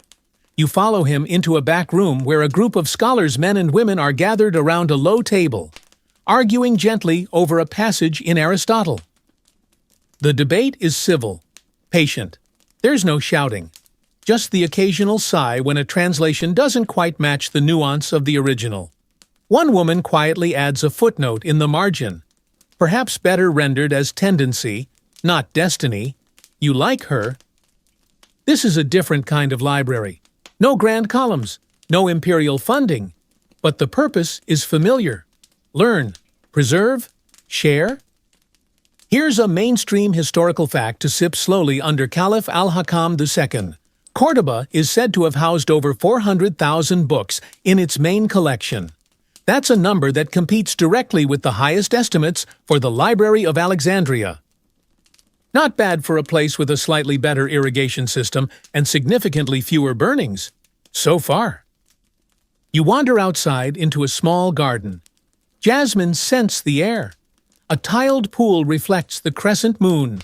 You follow him into a back room where a group of scholars, men and women, are gathered around a low table, arguing gently over a passage in Aristotle. The debate is civil, patient. There's no shouting, just the occasional sigh when a translation doesn't quite match the nuance of the original. One woman quietly adds a footnote in the margin, perhaps better rendered as tendency, not destiny. You like her. This is a different kind of library. No grand columns, no imperial funding, but the purpose is familiar. Learn, preserve, share. Here's a mainstream historical fact to sip slowly under Caliph al-Hakam II. Córdoba is said to have housed over 400,000 books in its main collection. That's a number that competes directly with the highest estimates for the Library of Alexandria. Not bad for a place with a slightly better irrigation system and significantly fewer burnings. So far. You wander outside into a small garden. Jasmine scents the air. A tiled pool reflects the crescent moon.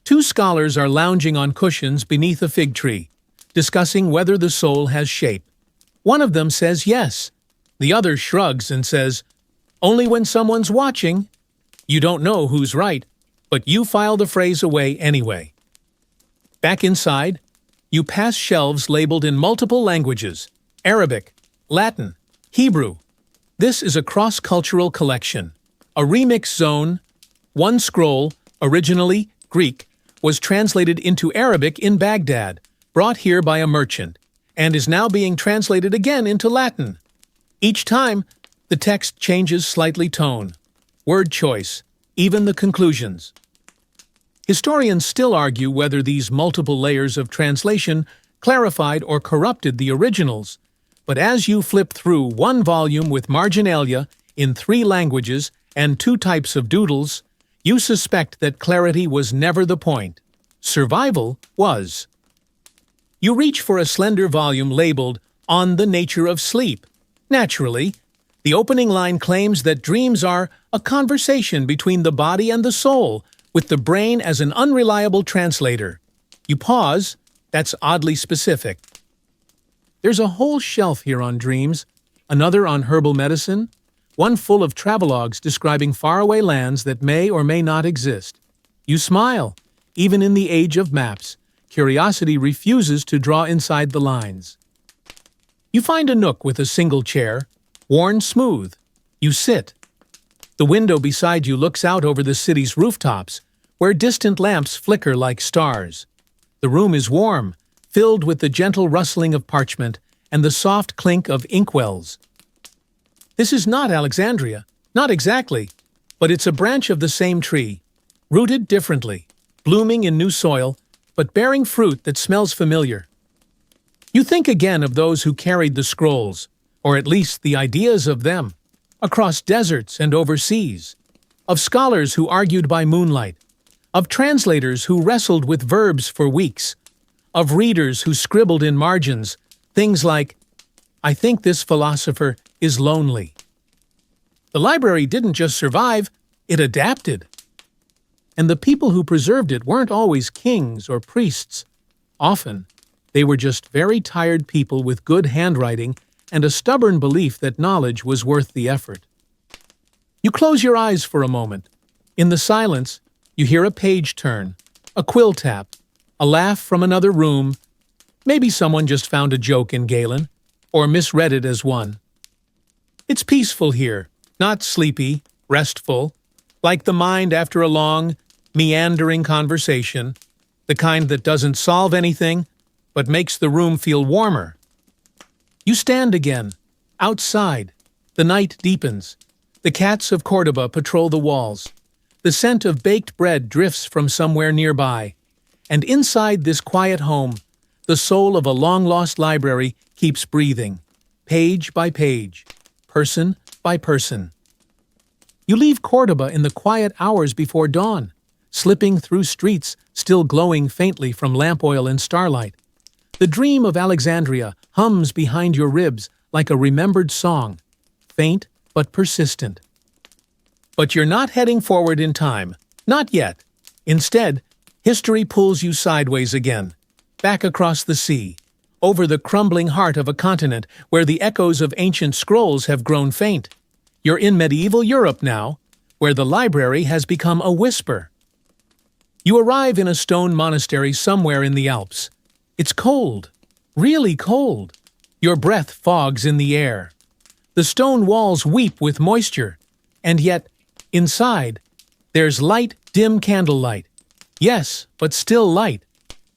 Two scholars are lounging on cushions beneath a fig tree, discussing whether the soul has shape. One of them says yes. The other shrugs and says, "Only when someone's watching." You don't know who's right, but you file the phrase away anyway. Back inside, you pass shelves labeled in multiple languages: Arabic, Latin, Hebrew. This is a cross-cultural collection. A remix zone. One scroll, originally Greek, was translated into Arabic in Baghdad, brought here by a merchant, and is now being translated again into Latin. Each time, the text changes slightly tone, word choice, even the conclusions. Historians still argue whether these multiple layers of translation clarified or corrupted the originals, but as you flip through one volume with marginalia in 3 languages and 2 types of doodles, you suspect that clarity was never the point. Survival was. You reach for a slender volume labeled On the Nature of Sleep. Naturally, the opening line claims that dreams are a conversation between the body and the soul, with the brain as an unreliable translator. You pause. That's oddly specific. There's a whole shelf here on dreams, another on herbal medicine, one full of travelogues describing faraway lands that may or may not exist. You smile. Even in the age of maps, curiosity refuses to draw inside the lines. You find a nook with a single chair, worn smooth. You sit. The window beside you looks out over the city's rooftops, where distant lamps flicker like stars. The room is warm, filled with the gentle rustling of parchment and the soft clink of inkwells. This is not Alexandria, not exactly, but it's a branch of the same tree, rooted differently, blooming in new soil, but bearing fruit that smells familiar. You think again of those who carried the scrolls, or at least the ideas of them, across deserts and overseas, of scholars who argued by moonlight, of translators who wrestled with verbs for weeks, of readers who scribbled in margins things like, "I think this philosopher is lonely." The library didn't just survive, it adapted. And the people who preserved it weren't always kings or priests. Often, they were just very tired people with good handwriting and a stubborn belief that knowledge was worth the effort. You close your eyes for a moment. In the silence, you hear a page turn, a quill tap, a laugh from another room. Maybe someone just found a joke in Galen, or misread it as one. It's peaceful here, not sleepy, restful, like the mind after a long, meandering conversation, the kind that doesn't solve anything, but makes the room feel warmer. You stand again, outside. The night deepens. The cats of Cordoba patrol the walls. The scent of baked bread drifts from somewhere nearby. And inside this quiet home, the soul of a long-lost library keeps breathing, page by page, person by person. You leave Cordoba in the quiet hours before dawn, slipping through streets still glowing faintly from lamp oil and starlight. The dream of Alexandria hums behind your ribs like a remembered song, faint but persistent. But you're not heading forward in time, not yet. Instead, history pulls you sideways again, back across the sea, over the crumbling heart of a continent where the echoes of ancient scrolls have grown faint. You're in medieval Europe now, where the library has become a whisper. You arrive in a stone monastery somewhere in the Alps. It's cold, really cold. Your breath fogs in the air. The stone walls weep with moisture, and yet, inside, there's light, dim candlelight. Yes, but still light.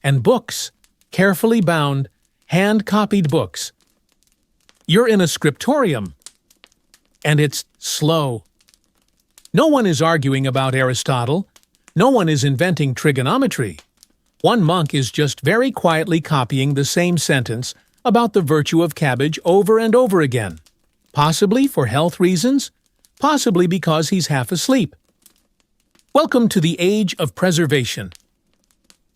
And books, carefully bound, hand-copied books. You're in a scriptorium, and it's slow. No one is arguing about Aristotle. No one is inventing trigonometry. One monk is just very quietly copying the same sentence about the virtue of cabbage over and over again. Possibly for health reasons, possibly because he's half asleep. Welcome to the age of preservation.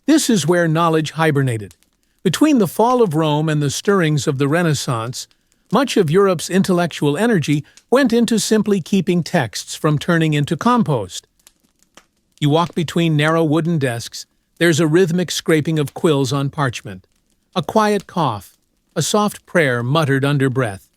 This is where knowledge hibernated. Between the fall of Rome and the stirrings of the Renaissance, much of Europe's intellectual energy went into simply keeping texts from turning into compost. You walk between narrow wooden desks. There's a rhythmic scraping of quills on parchment, a quiet cough, a soft prayer muttered under breath.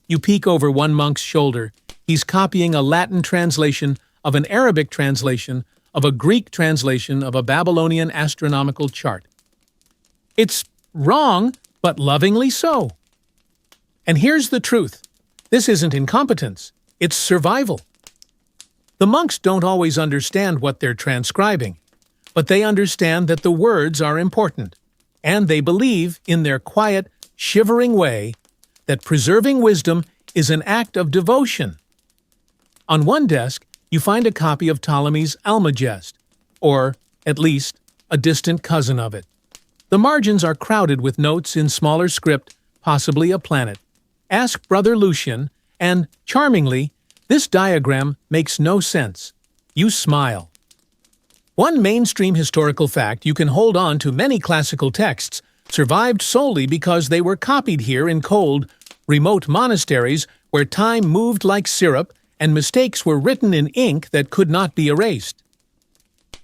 You peek over one monk's shoulder. He's copying a Latin translation of an Arabic translation of a Greek translation of a Babylonian astronomical chart. It's wrong, but lovingly so. And here's the truth. This isn't incompetence. It's survival. The monks don't always understand what they're transcribing, but they understand that the words are important, and they believe, in their quiet, shivering way, that preserving wisdom is an act of devotion. On one desk, you find a copy of Ptolemy's Almagest, or, at least, a distant cousin of it. The margins are crowded with notes in smaller script, possibly a planet. Ask Brother Lucian, and, charmingly, this diagram makes no sense. You smile. One mainstream historical fact you can hold on to: many classical texts survived solely because they were copied here in cold, remote monasteries where time moved like syrup and mistakes were written in ink that could not be erased.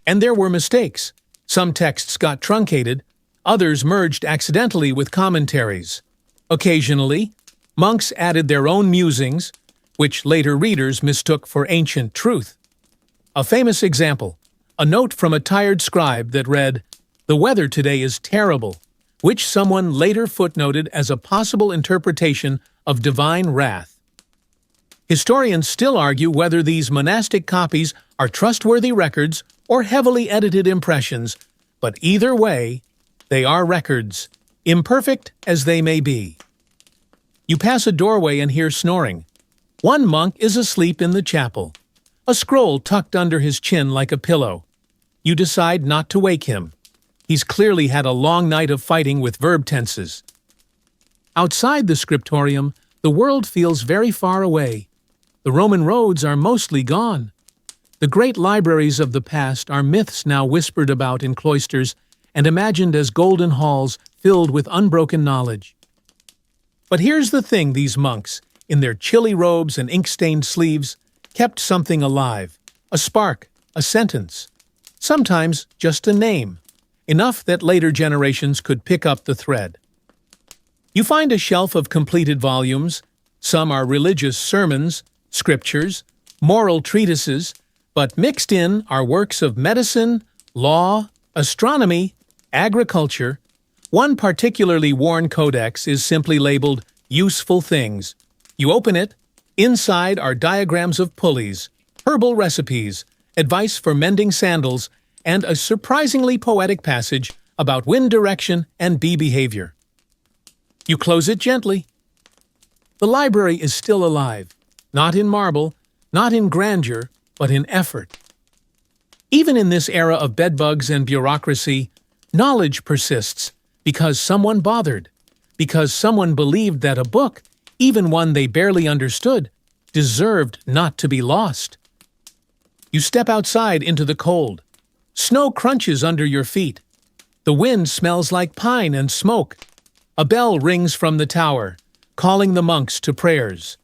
And there were mistakes. Some texts got truncated, others merged accidentally with commentaries. Occasionally, monks added their own musings, which later readers mistook for ancient truth. A famous example, a note from a tired scribe that read, "The weather today is terrible," which someone later footnoted as a possible interpretation of divine wrath. Historians still argue whether these monastic copies are trustworthy records or heavily edited impressions, but either way, they are records, imperfect as they may be. You pass a doorway and hear snoring. One monk is asleep in the chapel, a scroll tucked under his chin like a pillow. You decide not to wake him. He's clearly had a long night of fighting with verb tenses. Outside the scriptorium, the world feels very far away. The Roman roads are mostly gone. The great libraries of the past are myths now whispered about in cloisters, and imagined as golden halls filled with unbroken knowledge. But here's the thing: these monks, in their chilly robes and ink-stained sleeves, kept something alive. A spark, a sentence, sometimes just a name, enough that later generations could pick up the thread. You find a shelf of completed volumes. Some are religious sermons, scriptures, moral treatises, but mixed in are works of medicine, law, astronomy, agriculture. One particularly worn codex is simply labeled Useful Things. You open it. Inside are diagrams of pulleys, herbal recipes, advice for mending sandals, and a surprisingly poetic passage about wind direction and bee behavior. You close it gently. The library is still alive, not in marble, not in grandeur, but in effort. Even in this era of bedbugs and bureaucracy, knowledge persists because someone bothered, because someone believed that a book, even one they barely understood, deserved not to be lost. You step outside into the cold. Snow crunches under your feet. The wind smells like pine and smoke. A bell rings from the tower, calling the monks to prayers.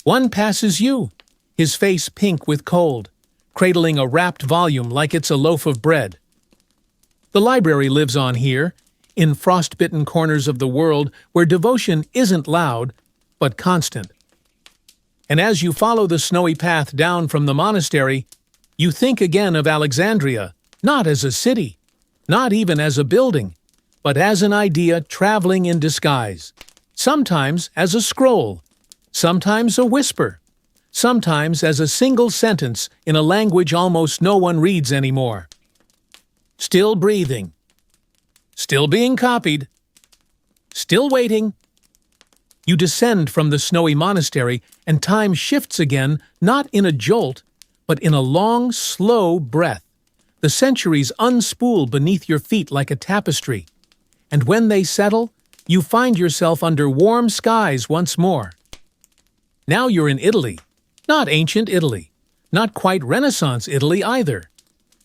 One passes you, his face pink with cold, cradling a wrapped volume like it's a loaf of bread. The library lives on here, in frostbitten corners of the world where devotion isn't loud, but constant. And as you follow the snowy path down from the monastery, you think again of Alexandria, not as a city, not even as a building, but as an idea traveling in disguise, sometimes as a scroll, sometimes a whisper, sometimes as a single sentence in a language almost no one reads anymore. Still breathing, still being copied, still waiting. You descend from the snowy monastery, and time shifts again, not in a jolt, but in a long, slow breath. The centuries unspool beneath your feet like a tapestry, and when they settle, you find yourself under warm skies once more. Now you're in Italy, not ancient Italy, not quite Renaissance Italy either.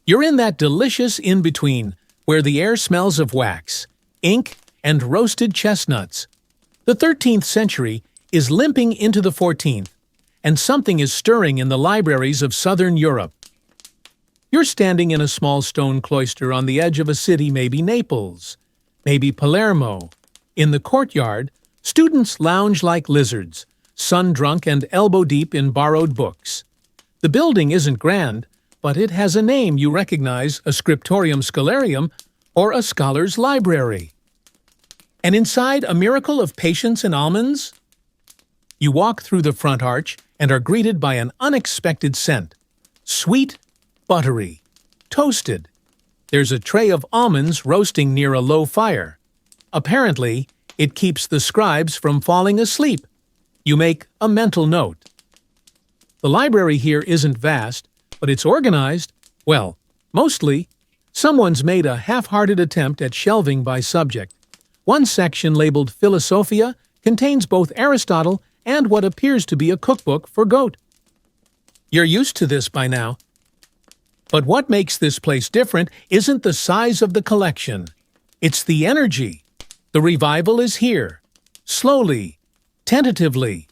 You're in that delicious in-between, where the air smells of wax, ink, and roasted chestnuts. The 13th century is limping into the 14th, and something is stirring in the libraries of southern Europe. You're standing in a small stone cloister on the edge of a city, maybe Naples, maybe Palermo. In the courtyard, students lounge like lizards, sun-drunk and elbow-deep in borrowed books. The building isn't grand, but it has a name you recognize: a scriptorium scholarium or a scholar's library. And inside, a miracle of patience and almonds? You walk through the front arch and are greeted by an unexpected scent. Sweet, buttery, toasted. There's a tray of almonds roasting near a low fire. Apparently, it keeps the scribes from falling asleep. You make a mental note. The library here isn't vast, but it's organized, well, mostly. Someone's made a half-hearted attempt at shelving by subject. One section labeled Philosophia contains both Aristotle and what appears to be a cookbook for goat. You're used to this by now. But what makes this place different isn't the size of the collection. It's the energy. The revival is here. Slowly, tentatively,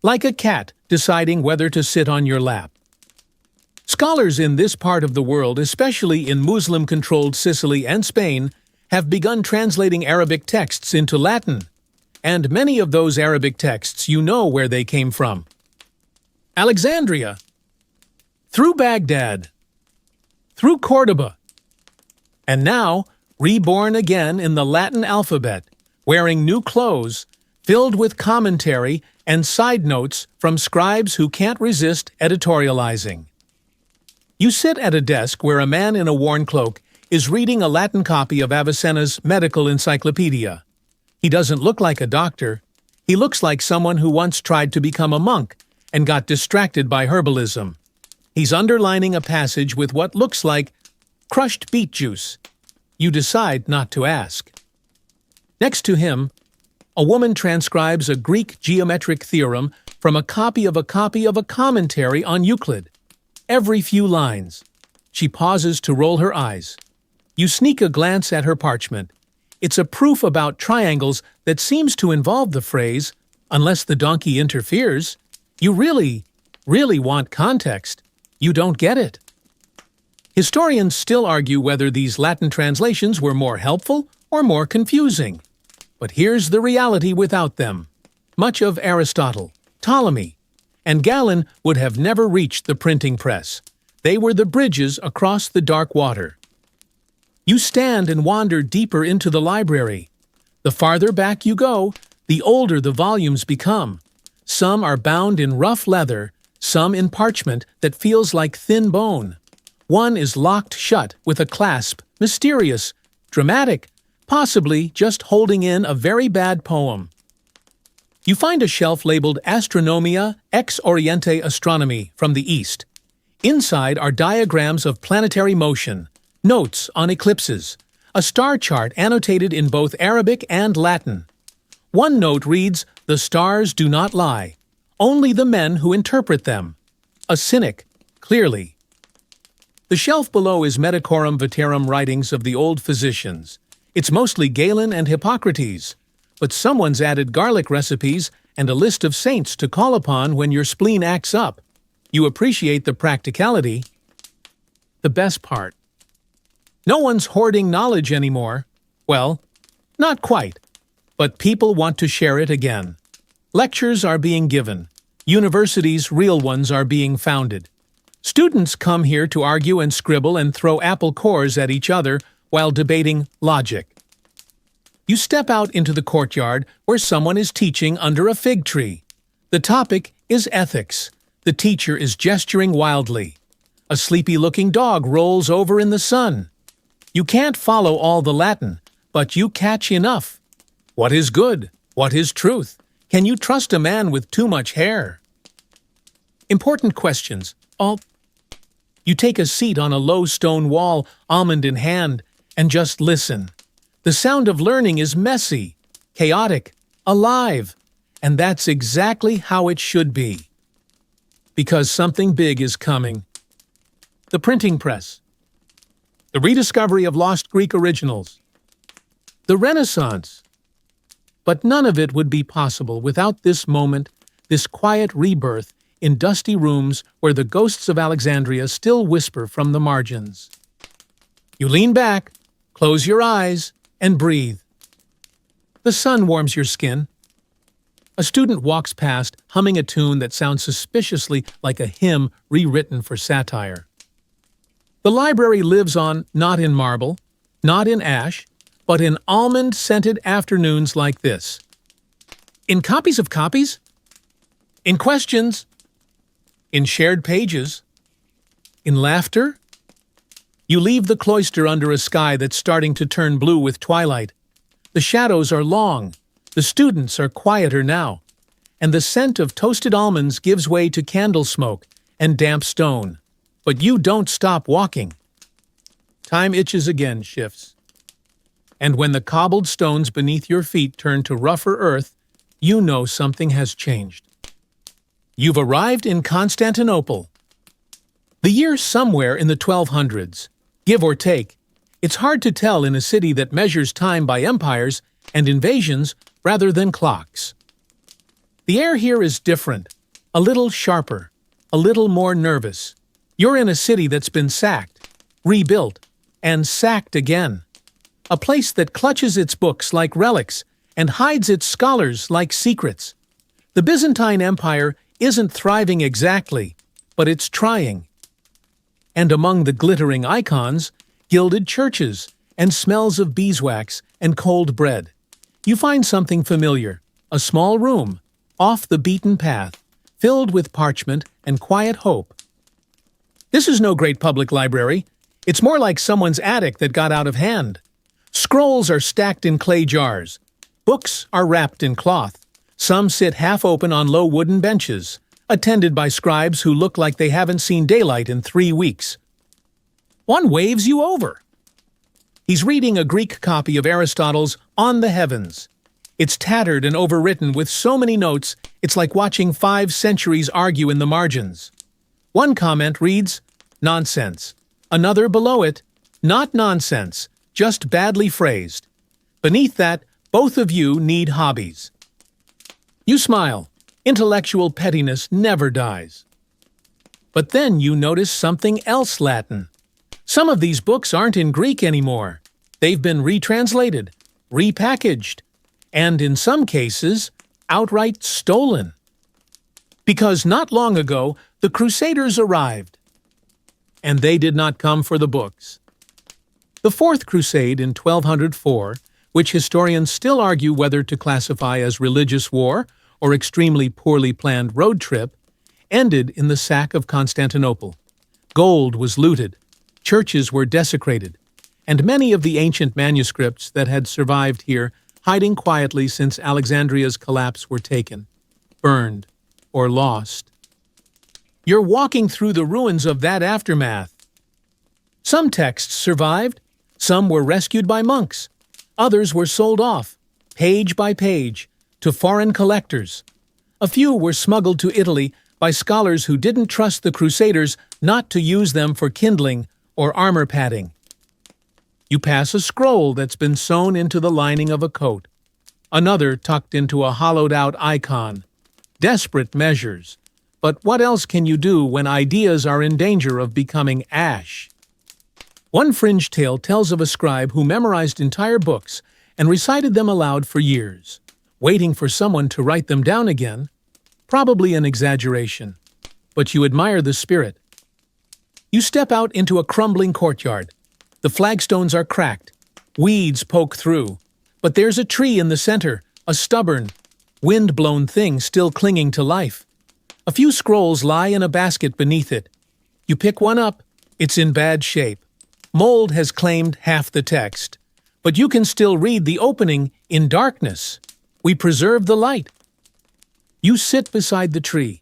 like a cat deciding whether to sit on your lap. Scholars in this part of the world, especially in Muslim-controlled Sicily and Spain, have begun translating Arabic texts into Latin. And many of those Arabic texts, you know where they came from. Alexandria, through Baghdad, through Cordoba, and now reborn again in the Latin alphabet, wearing new clothes, filled with commentary and side notes from scribes who can't resist editorializing. You sit at a desk where a man in a worn cloak is reading a Latin copy of Avicenna's medical encyclopedia. He doesn't look like a doctor. He looks like someone who once tried to become a monk and got distracted by herbalism. He's underlining a passage with what looks like crushed beet juice. You decide not to ask. Next to him, a woman transcribes a Greek geometric theorem from a copy of a commentary on Euclid. Every few lines, she pauses to roll her eyes. You sneak a glance at her parchment. It's a proof about triangles that seems to involve the phrase, "Unless the donkey interferes." You really want context. You don't get it. Historians still argue whether these Latin translations were more helpful or more confusing. But here's the reality without them. Much of Aristotle, Ptolemy, and Galen would have never reached the printing press. They were the bridges across the dark water. You stand and wander deeper into the library. The farther back you go, the older the volumes become. Some are bound in rough leather, some in parchment that feels like thin bone. One is locked shut with a clasp, mysterious, dramatic, possibly just holding in a very bad poem. You find a shelf labeled Astronomia ex Oriente Astronomy from the East. Inside are diagrams of planetary motion, notes on eclipses, a star chart annotated in both Arabic and Latin. One note reads, "The stars do not lie, only the men who interpret them." A cynic, clearly. The shelf below is Medicorum Veterum writings of the old physicians. It's mostly Galen and Hippocrates, but someone's added garlic recipes and a list of saints to call upon when your spleen acts up. You appreciate the practicality. The best part. No one's hoarding knowledge anymore. Well, not quite, but people want to share it again. Lectures are being given. Universities, real ones, are being founded. Students come here to argue and scribble and throw apple cores at each other while debating logic. You step out into the courtyard where someone is teaching under a fig tree. The topic is ethics. The teacher is gesturing wildly. A sleepy-looking dog rolls over in the sun. You can't follow all the Latin, but you catch enough. What is good? What is truth? Can you trust a man with too much hair? Important questions. You take a seat on a low stone wall, almond in hand, and just listen. The sound of learning is messy, chaotic, alive, and that's exactly how it should be. Because something big is coming. The printing press. The rediscovery of lost Greek originals. The Renaissance. But none of it would be possible without this moment, this quiet rebirth in dusty rooms where the ghosts of Alexandria still whisper from the margins. You lean back, close your eyes, and breathe. The sun warms your skin. A student walks past, humming a tune that sounds suspiciously like a hymn rewritten for satire. The library lives on not in marble, not in ash, but in almond-scented afternoons like this. In copies of copies? In questions? In shared pages? In laughter? You leave the cloister under a sky that's starting to turn blue with twilight. The shadows are long. The students are quieter now. And the scent of toasted almonds gives way to candle smoke and damp stone. But you don't stop walking. Time itches again shifts. And when the cobbled stones beneath your feet turn to rougher earth, you know something has changed. You've arrived in Constantinople. The year's somewhere in the 1200s. Give or take, it's hard to tell in a city that measures time by empires and invasions rather than clocks. The air here is different, a little sharper, a little more nervous. You're in a city that's been sacked, rebuilt, and sacked again. A place that clutches its books like relics and hides its scholars like secrets. The Byzantine Empire isn't thriving exactly, but it's trying. And among the glittering icons, gilded churches and smells of beeswax and cold bread. You find something familiar, a small room, off the beaten path, filled with parchment and quiet hope. This is no great public library. It's more like someone's attic that got out of hand. Scrolls are stacked in clay jars. Books are wrapped in cloth. Some sit half-open on low wooden benches, attended by scribes who look like they haven't seen daylight in 3 weeks. One waves you over. He's reading a Greek copy of Aristotle's On the Heavens. It's tattered and overwritten with so many notes, it's like watching 5 centuries argue in the margins. One comment reads, "Nonsense." Another below it, Not nonsense, just badly phrased. Beneath that, both of you need hobbies. You smile. Intellectual pettiness never dies. But then you notice something else Latin. Some of these books aren't in Greek anymore. They've been retranslated, repackaged, and in some cases, outright stolen. Because not long ago, the Crusaders arrived. And they did not come for the books. The Fourth Crusade in 1204, which historians still argue whether to classify as religious war or extremely poorly planned road trip, ended in the sack of Constantinople. Gold was looted, churches were desecrated, and many of the ancient manuscripts that had survived here, hiding quietly since Alexandria's collapse, were taken, burned, or lost. You're walking through the ruins of that aftermath. Some texts survived, some were rescued by monks, others were sold off, page by page, to foreign collectors. A few were smuggled to Italy by scholars who didn't trust the Crusaders not to use them for kindling or armor padding. You pass a scroll that's been sewn into the lining of a coat, another tucked into a hollowed-out icon. Desperate measures. But what else can you do when ideas are in danger of becoming ash? One fringe tale tells of a scribe who memorized entire books and recited them aloud for years, waiting for someone to write them down again. Probably an exaggeration, but you admire the spirit. You step out into a crumbling courtyard. The flagstones are cracked. Weeds poke through. But there's a tree in the center, a stubborn, wind-blown thing still clinging to life. A few scrolls lie in a basket beneath it. You pick one up. It's in bad shape. Mold has claimed half the text. But you can still read the opening in darkness. We preserve the light. You sit beside the tree.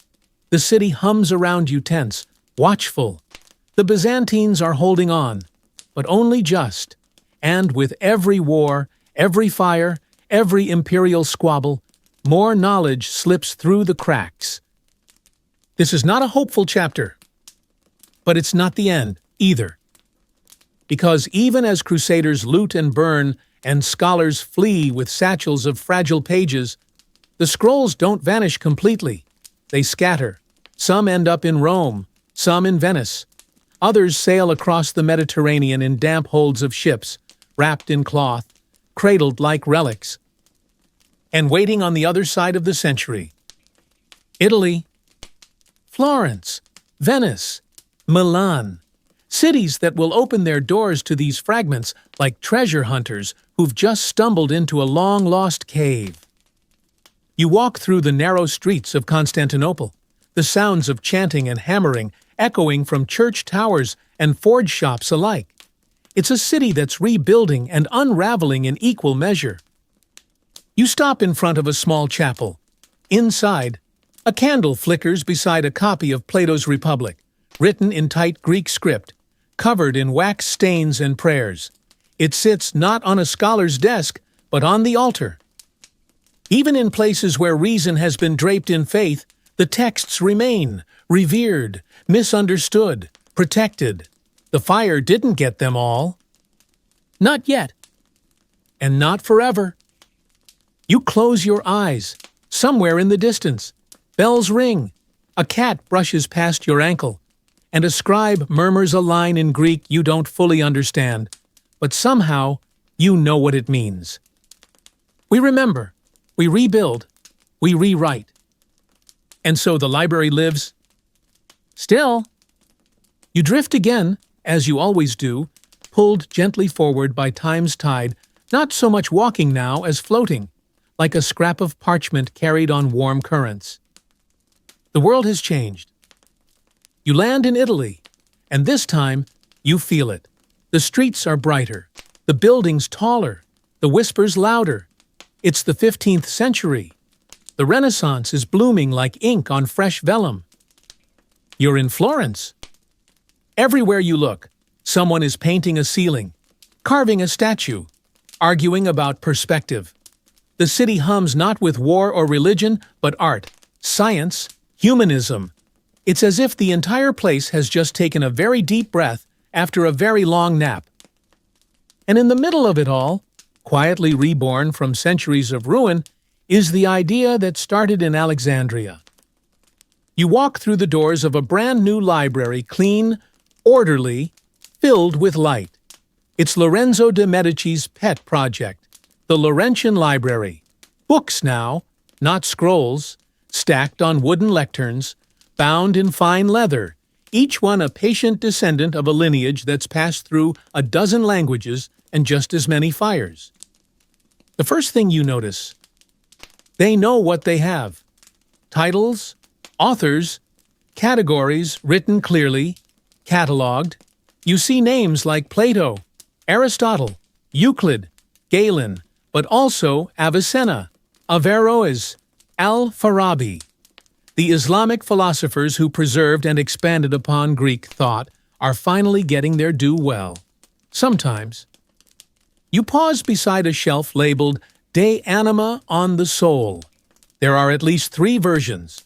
The city hums around you tense, watchful. The Byzantines are holding on, but only just. And with every war, every fire, every imperial squabble, more knowledge slips through the cracks. This is not a hopeful chapter, but it's not the end either. Because even as crusaders loot and burn and scholars flee with satchels of fragile pages, the scrolls don't vanish completely. They scatter. Some end up in Rome, some in Venice. Others sail across the Mediterranean in damp holds of ships, wrapped in cloth, cradled like relics, and waiting on the other side of the century. Italy, Florence, Venice, Milan, cities that will open their doors to these fragments like treasure hunters who've just stumbled into a long-lost cave. You walk through the narrow streets of Constantinople, the sounds of chanting and hammering echoing from church towers and forge shops alike. It's a city that's rebuilding and unraveling in equal measure. You stop in front of a small chapel. Inside, a candle flickers beside a copy of Plato's Republic, written in tight Greek script, covered in wax stains and prayers. It sits not on a scholar's desk, but on the altar. Even in places where reason has been draped in faith, the texts remain, revered, misunderstood, protected. The fire didn't get them all. Not yet. And not forever. You close your eyes. Somewhere in the distance, bells ring. A cat brushes past your ankle, and a scribe murmurs a line in Greek you don't fully understand, but somehow you know what it means. We remember, we rebuild, we rewrite. And so the library lives. Still, you drift again, as you always do, pulled gently forward by time's tide, not so much walking now as floating, like a scrap of parchment carried on warm currents. The world has changed. You land in Italy, and this time you feel it. The streets are brighter, the buildings taller, the whispers louder. It's the 15th century. The Renaissance is blooming like ink on fresh vellum. You're in Florence. Everywhere you look, someone is painting a ceiling, carving a statue, arguing about perspective. The city hums not with war or religion, but art, science, humanism. It's as if the entire place has just taken a very deep breath after a very long nap. And in the middle of it all, quietly reborn from centuries of ruin, is the idea that started in Alexandria. You walk through the doors of a brand new library, clean, orderly, filled with light. It's Lorenzo de' Medici's pet project, the Laurentian Library. Books now, not scrolls, stacked on wooden lecterns, bound in fine leather, each one a patient descendant of a lineage that's passed through a dozen languages and just as many fires. The first thing you notice, they know what they have. Titles, authors, categories written clearly, cataloged. You see names like Plato, Aristotle, Euclid, Galen, but also Avicenna, Averroes, Al-Farabi. The Islamic philosophers who preserved and expanded upon Greek thought are finally getting their due well. Sometimes. You pause beside a shelf labeled De Anima on the Soul. There are at least 3 versions.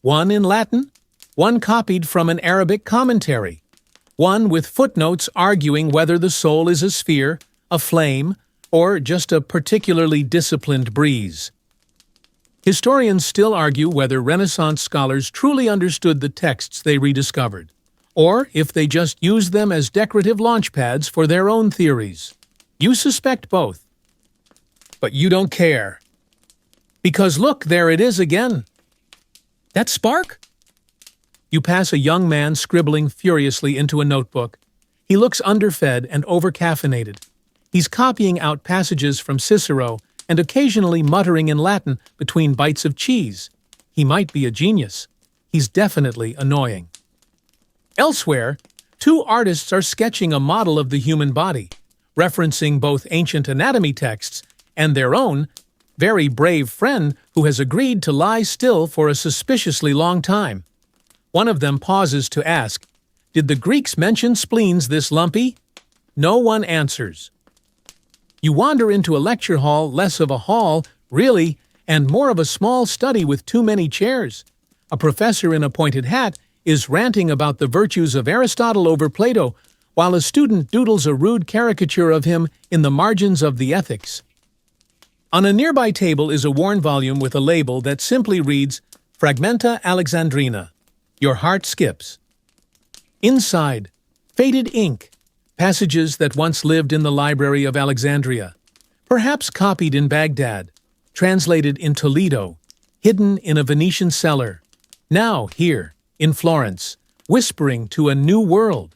One in Latin, one copied from an Arabic commentary, one with footnotes arguing whether the soul is a sphere, a flame, or just a particularly disciplined breeze. Historians still argue whether Renaissance scholars truly understood the texts they rediscovered, or if they just used them as decorative launchpads for their own theories. You suspect both. But you don't care. Because look, there it is again. That spark? You pass a young man scribbling furiously into a notebook. He looks underfed and overcaffeinated. He's copying out passages from Cicero and occasionally muttering in Latin between bites of cheese. He might be a genius. He's definitely annoying. Elsewhere, 2 artists are sketching a model of the human body, referencing both ancient anatomy texts and their own, very brave friend who has agreed to lie still for a suspiciously long time. One of them pauses to ask, "Did the Greeks mention spleens this lumpy?" No one answers. You wander into a lecture hall, less of a hall, really, and more of a small study with too many chairs. A professor in a pointed hat is ranting about the virtues of Aristotle over Plato, while a student doodles a rude caricature of him in the margins of the Ethics. On a nearby table is a worn volume with a label that simply reads, Fragmenta Alexandrina. Your heart skips. Inside, faded ink, passages that once lived in the Library of Alexandria, perhaps copied in Baghdad, translated in Toledo, hidden in a Venetian cellar, now here, in Florence, whispering to a new world.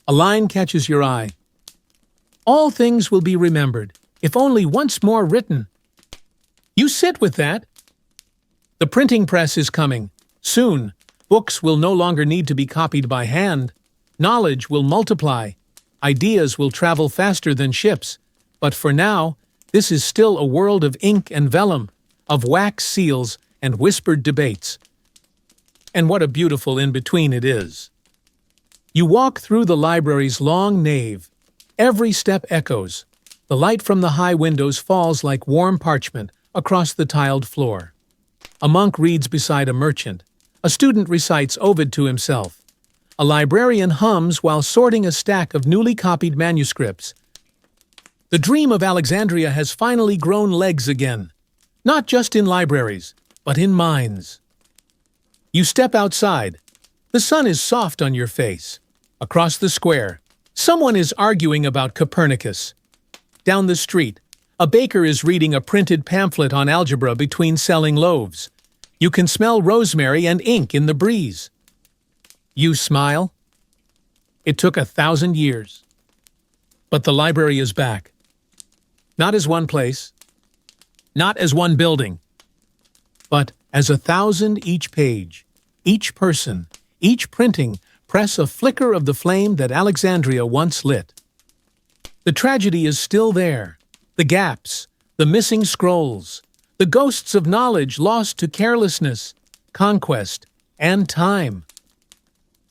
A line catches your eye. All things will be remembered, if only once more written. You sit with that. The printing press is coming. Soon, books will no longer need to be copied by hand. Knowledge will multiply. Ideas will travel faster than ships. But for now, this is still a world of ink and vellum, of wax seals and whispered debates. And what a beautiful in-between it is. You walk through the library's long nave. Every step echoes. The light from the high windows falls like warm parchment across the tiled floor. A monk reads beside a merchant. A student recites Ovid to himself. A librarian hums while sorting a stack of newly copied manuscripts. The dream of Alexandria has finally grown legs again, not just in libraries, but in minds. You step outside. The sun is soft on your face. Across the square, someone is arguing about Copernicus. Down the street, a baker is reading a printed pamphlet on algebra between selling loaves. You can smell rosemary and ink in the breeze. You smile. It took 1,000 years. But the library is back. Not as one place, not as one building, but as 1,000 each page, each person, each printing press a flicker of the flame that Alexandria once lit. The tragedy is still there, the gaps, the missing scrolls, the ghosts of knowledge lost to carelessness, conquest, and time.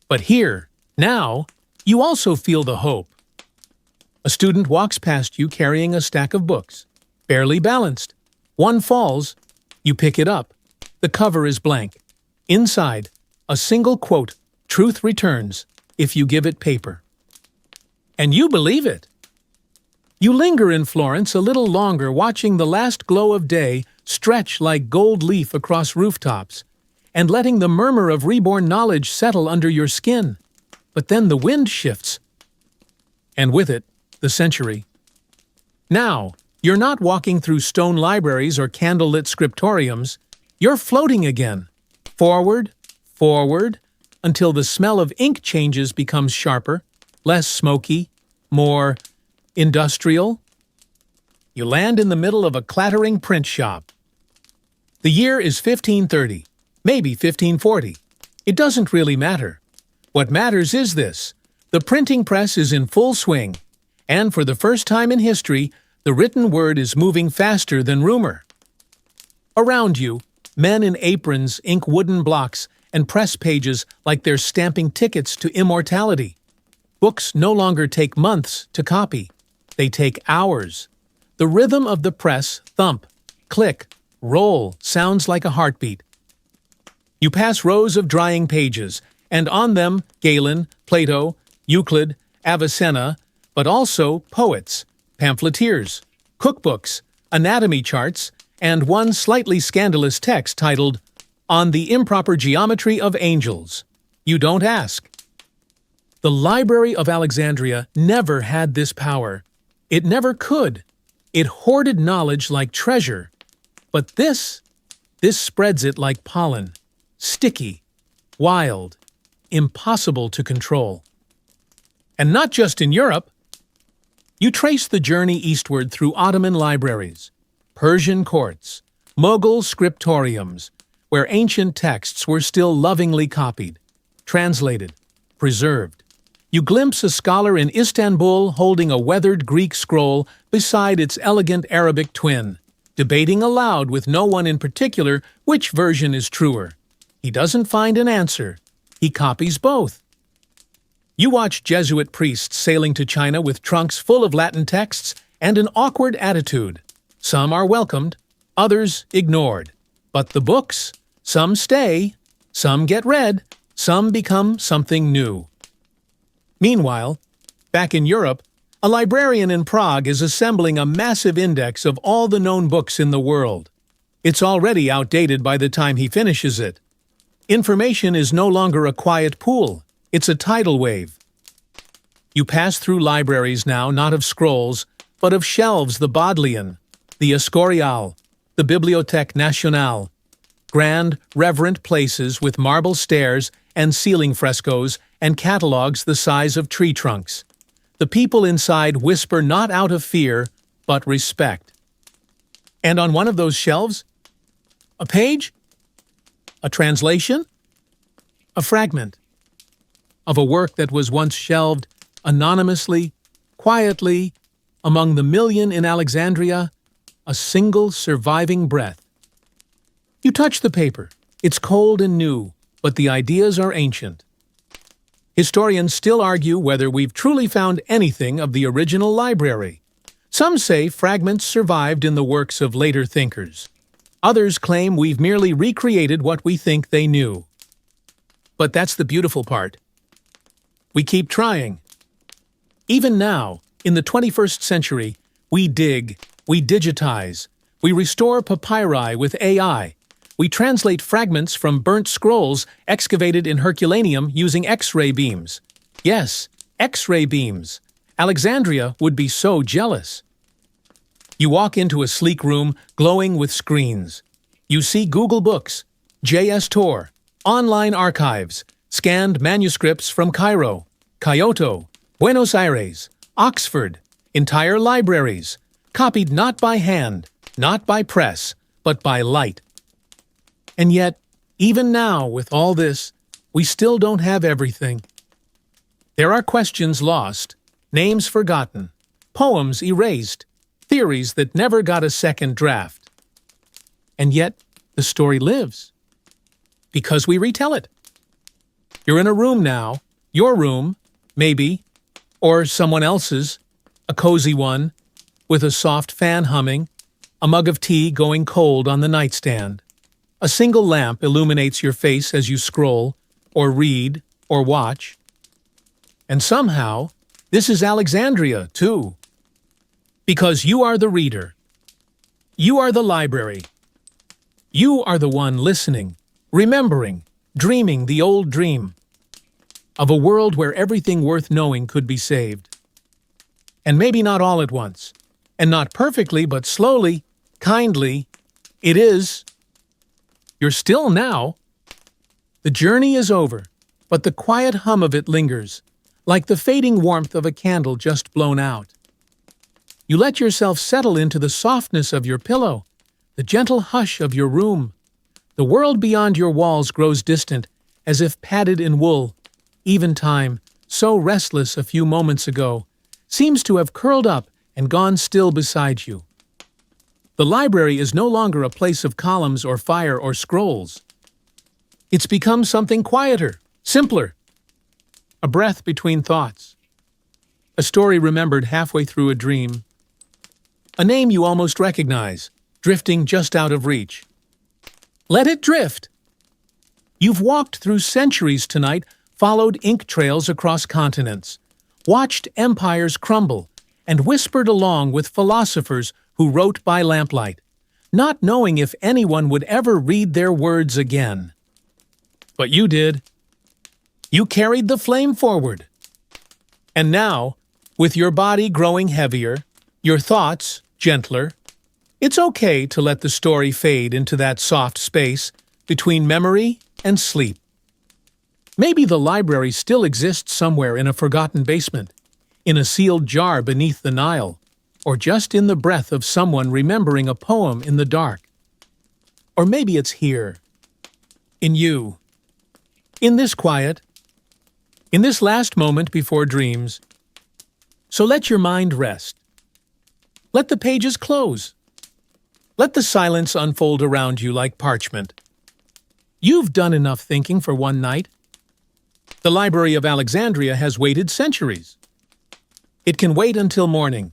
But here, now, you also feel the hope. A student walks past you carrying a stack of books, barely balanced. One falls, you pick it up. The cover is blank. Inside, a single quote, "Truth returns if you give it paper." And you believe it. You linger in Florence a little longer, watching the last glow of day stretch like gold leaf across rooftops, and letting the murmur of reborn knowledge settle under your skin. But then the wind shifts, and with it, the century. Now, you're not walking through stone libraries or candlelit scriptoriums. You're floating again. Forward, forward, until the smell of ink changes becomes sharper, less smoky, more industrial. You land in the middle of a clattering print shop. The year is 1530, maybe 1540. It doesn't really matter. What matters is this: the printing press is in full swing, and for the first time in history, the written word is moving faster than rumor. Around you, men in aprons ink wooden blocks and press pages like they're stamping tickets to immortality. Books no longer take months to copy. They take hours. The rhythm of the press, thump, click, roll, sounds like a heartbeat. You pass rows of drying pages, and on them Galen, Plato, Euclid, Avicenna, but also poets, pamphleteers, cookbooks, anatomy charts, and one slightly scandalous text titled, "On the Improper Geometry of Angels." You don't ask. The Library of Alexandria never had this power. It never could. It hoarded knowledge like treasure. But this spreads it like pollen. Sticky, wild, impossible to control. And not just in Europe. You trace the journey eastward through Ottoman libraries, Persian courts, Mughal scriptoriums, where ancient texts were still lovingly copied, translated, preserved. You glimpse a scholar in Istanbul holding a weathered Greek scroll beside its elegant Arabic twin, debating aloud with no one in particular which version is truer. He doesn't find an answer. He copies both. You watch Jesuit priests sailing to China with trunks full of Latin texts and an awkward attitude. Some are welcomed, others ignored. But the books, some stay, some get read, some become something new. Meanwhile, back in Europe, a librarian in Prague is assembling a massive index of all the known books in the world. It's already outdated by the time he finishes it. Information is no longer a quiet pool, it's a tidal wave. You pass through libraries now not of scrolls, but of shelves, the Bodleian, the Escorial, the Bibliothèque Nationale, grand, reverent places with marble stairs and ceiling frescoes and catalogues the size of tree trunks. The people inside whisper not out of fear, but respect. And on one of those shelves, a page, a translation, a fragment of a work that was once shelved anonymously, quietly, among the million in Alexandria, a single surviving breath. You touch the paper. It's cold and new, but the ideas are ancient. Historians still argue whether we've truly found anything of the original library. Some say fragments survived in the works of later thinkers. Others claim we've merely recreated what we think they knew. But that's the beautiful part. We keep trying. Even now, in the 21st century, we dig, we digitize, we restore papyri with AI, we translate fragments from burnt scrolls excavated in Herculaneum using X-ray beams. Yes, X-ray beams. Alexandria would be so jealous. You walk into a sleek room glowing with screens. You see Google Books, JS Tor, online archives, scanned manuscripts from Cairo, Kyoto, Buenos Aires, Oxford, entire libraries, copied not by hand, not by press, but by light. And yet, even now, with all this, we still don't have everything. There are questions lost, names forgotten, poems erased, theories that never got a second draft. And yet, the story lives. Because we retell it. You're in a room now, your room, maybe, or someone else's, a cozy one, with a soft fan humming, a mug of tea going cold on the nightstand. A single lamp illuminates your face as you scroll, or read, or watch. And somehow, this is Alexandria, too. Because you are the reader. You are the library. You are the one listening, remembering, dreaming the old dream of a world where everything worth knowing could be saved. And maybe not all at once, and not perfectly, but slowly, kindly, it is. You're still now. The journey is over, but the quiet hum of it lingers, like the fading warmth of a candle just blown out. You let yourself settle into the softness of your pillow, the gentle hush of your room. The world beyond your walls grows distant, as if padded in wool. Even time, so restless a few moments ago, seems to have curled up and gone still beside you. The library is no longer a place of columns or fire or scrolls. It's become something quieter, simpler. A breath between thoughts. A story remembered halfway through a dream. A name you almost recognize, drifting just out of reach. Let it drift. You've walked through centuries tonight, followed ink trails across continents, watched empires crumble, and whispered along with philosophers who wrote by lamplight, not knowing if anyone would ever read their words again. But you did. You carried the flame forward. And now, with your body growing heavier, your thoughts gentler, it's okay to let the story fade into that soft space between memory and sleep. Maybe the library still exists somewhere in a forgotten basement, in a sealed jar beneath the Nile, or just in the breath of someone remembering a poem in the dark. Or maybe it's here, in you, in this quiet, in this last moment before dreams. So let your mind rest. Let the pages close. Let the silence unfold around you like parchment. You've done enough thinking for one night. The Library of Alexandria has waited centuries. It can wait until morning.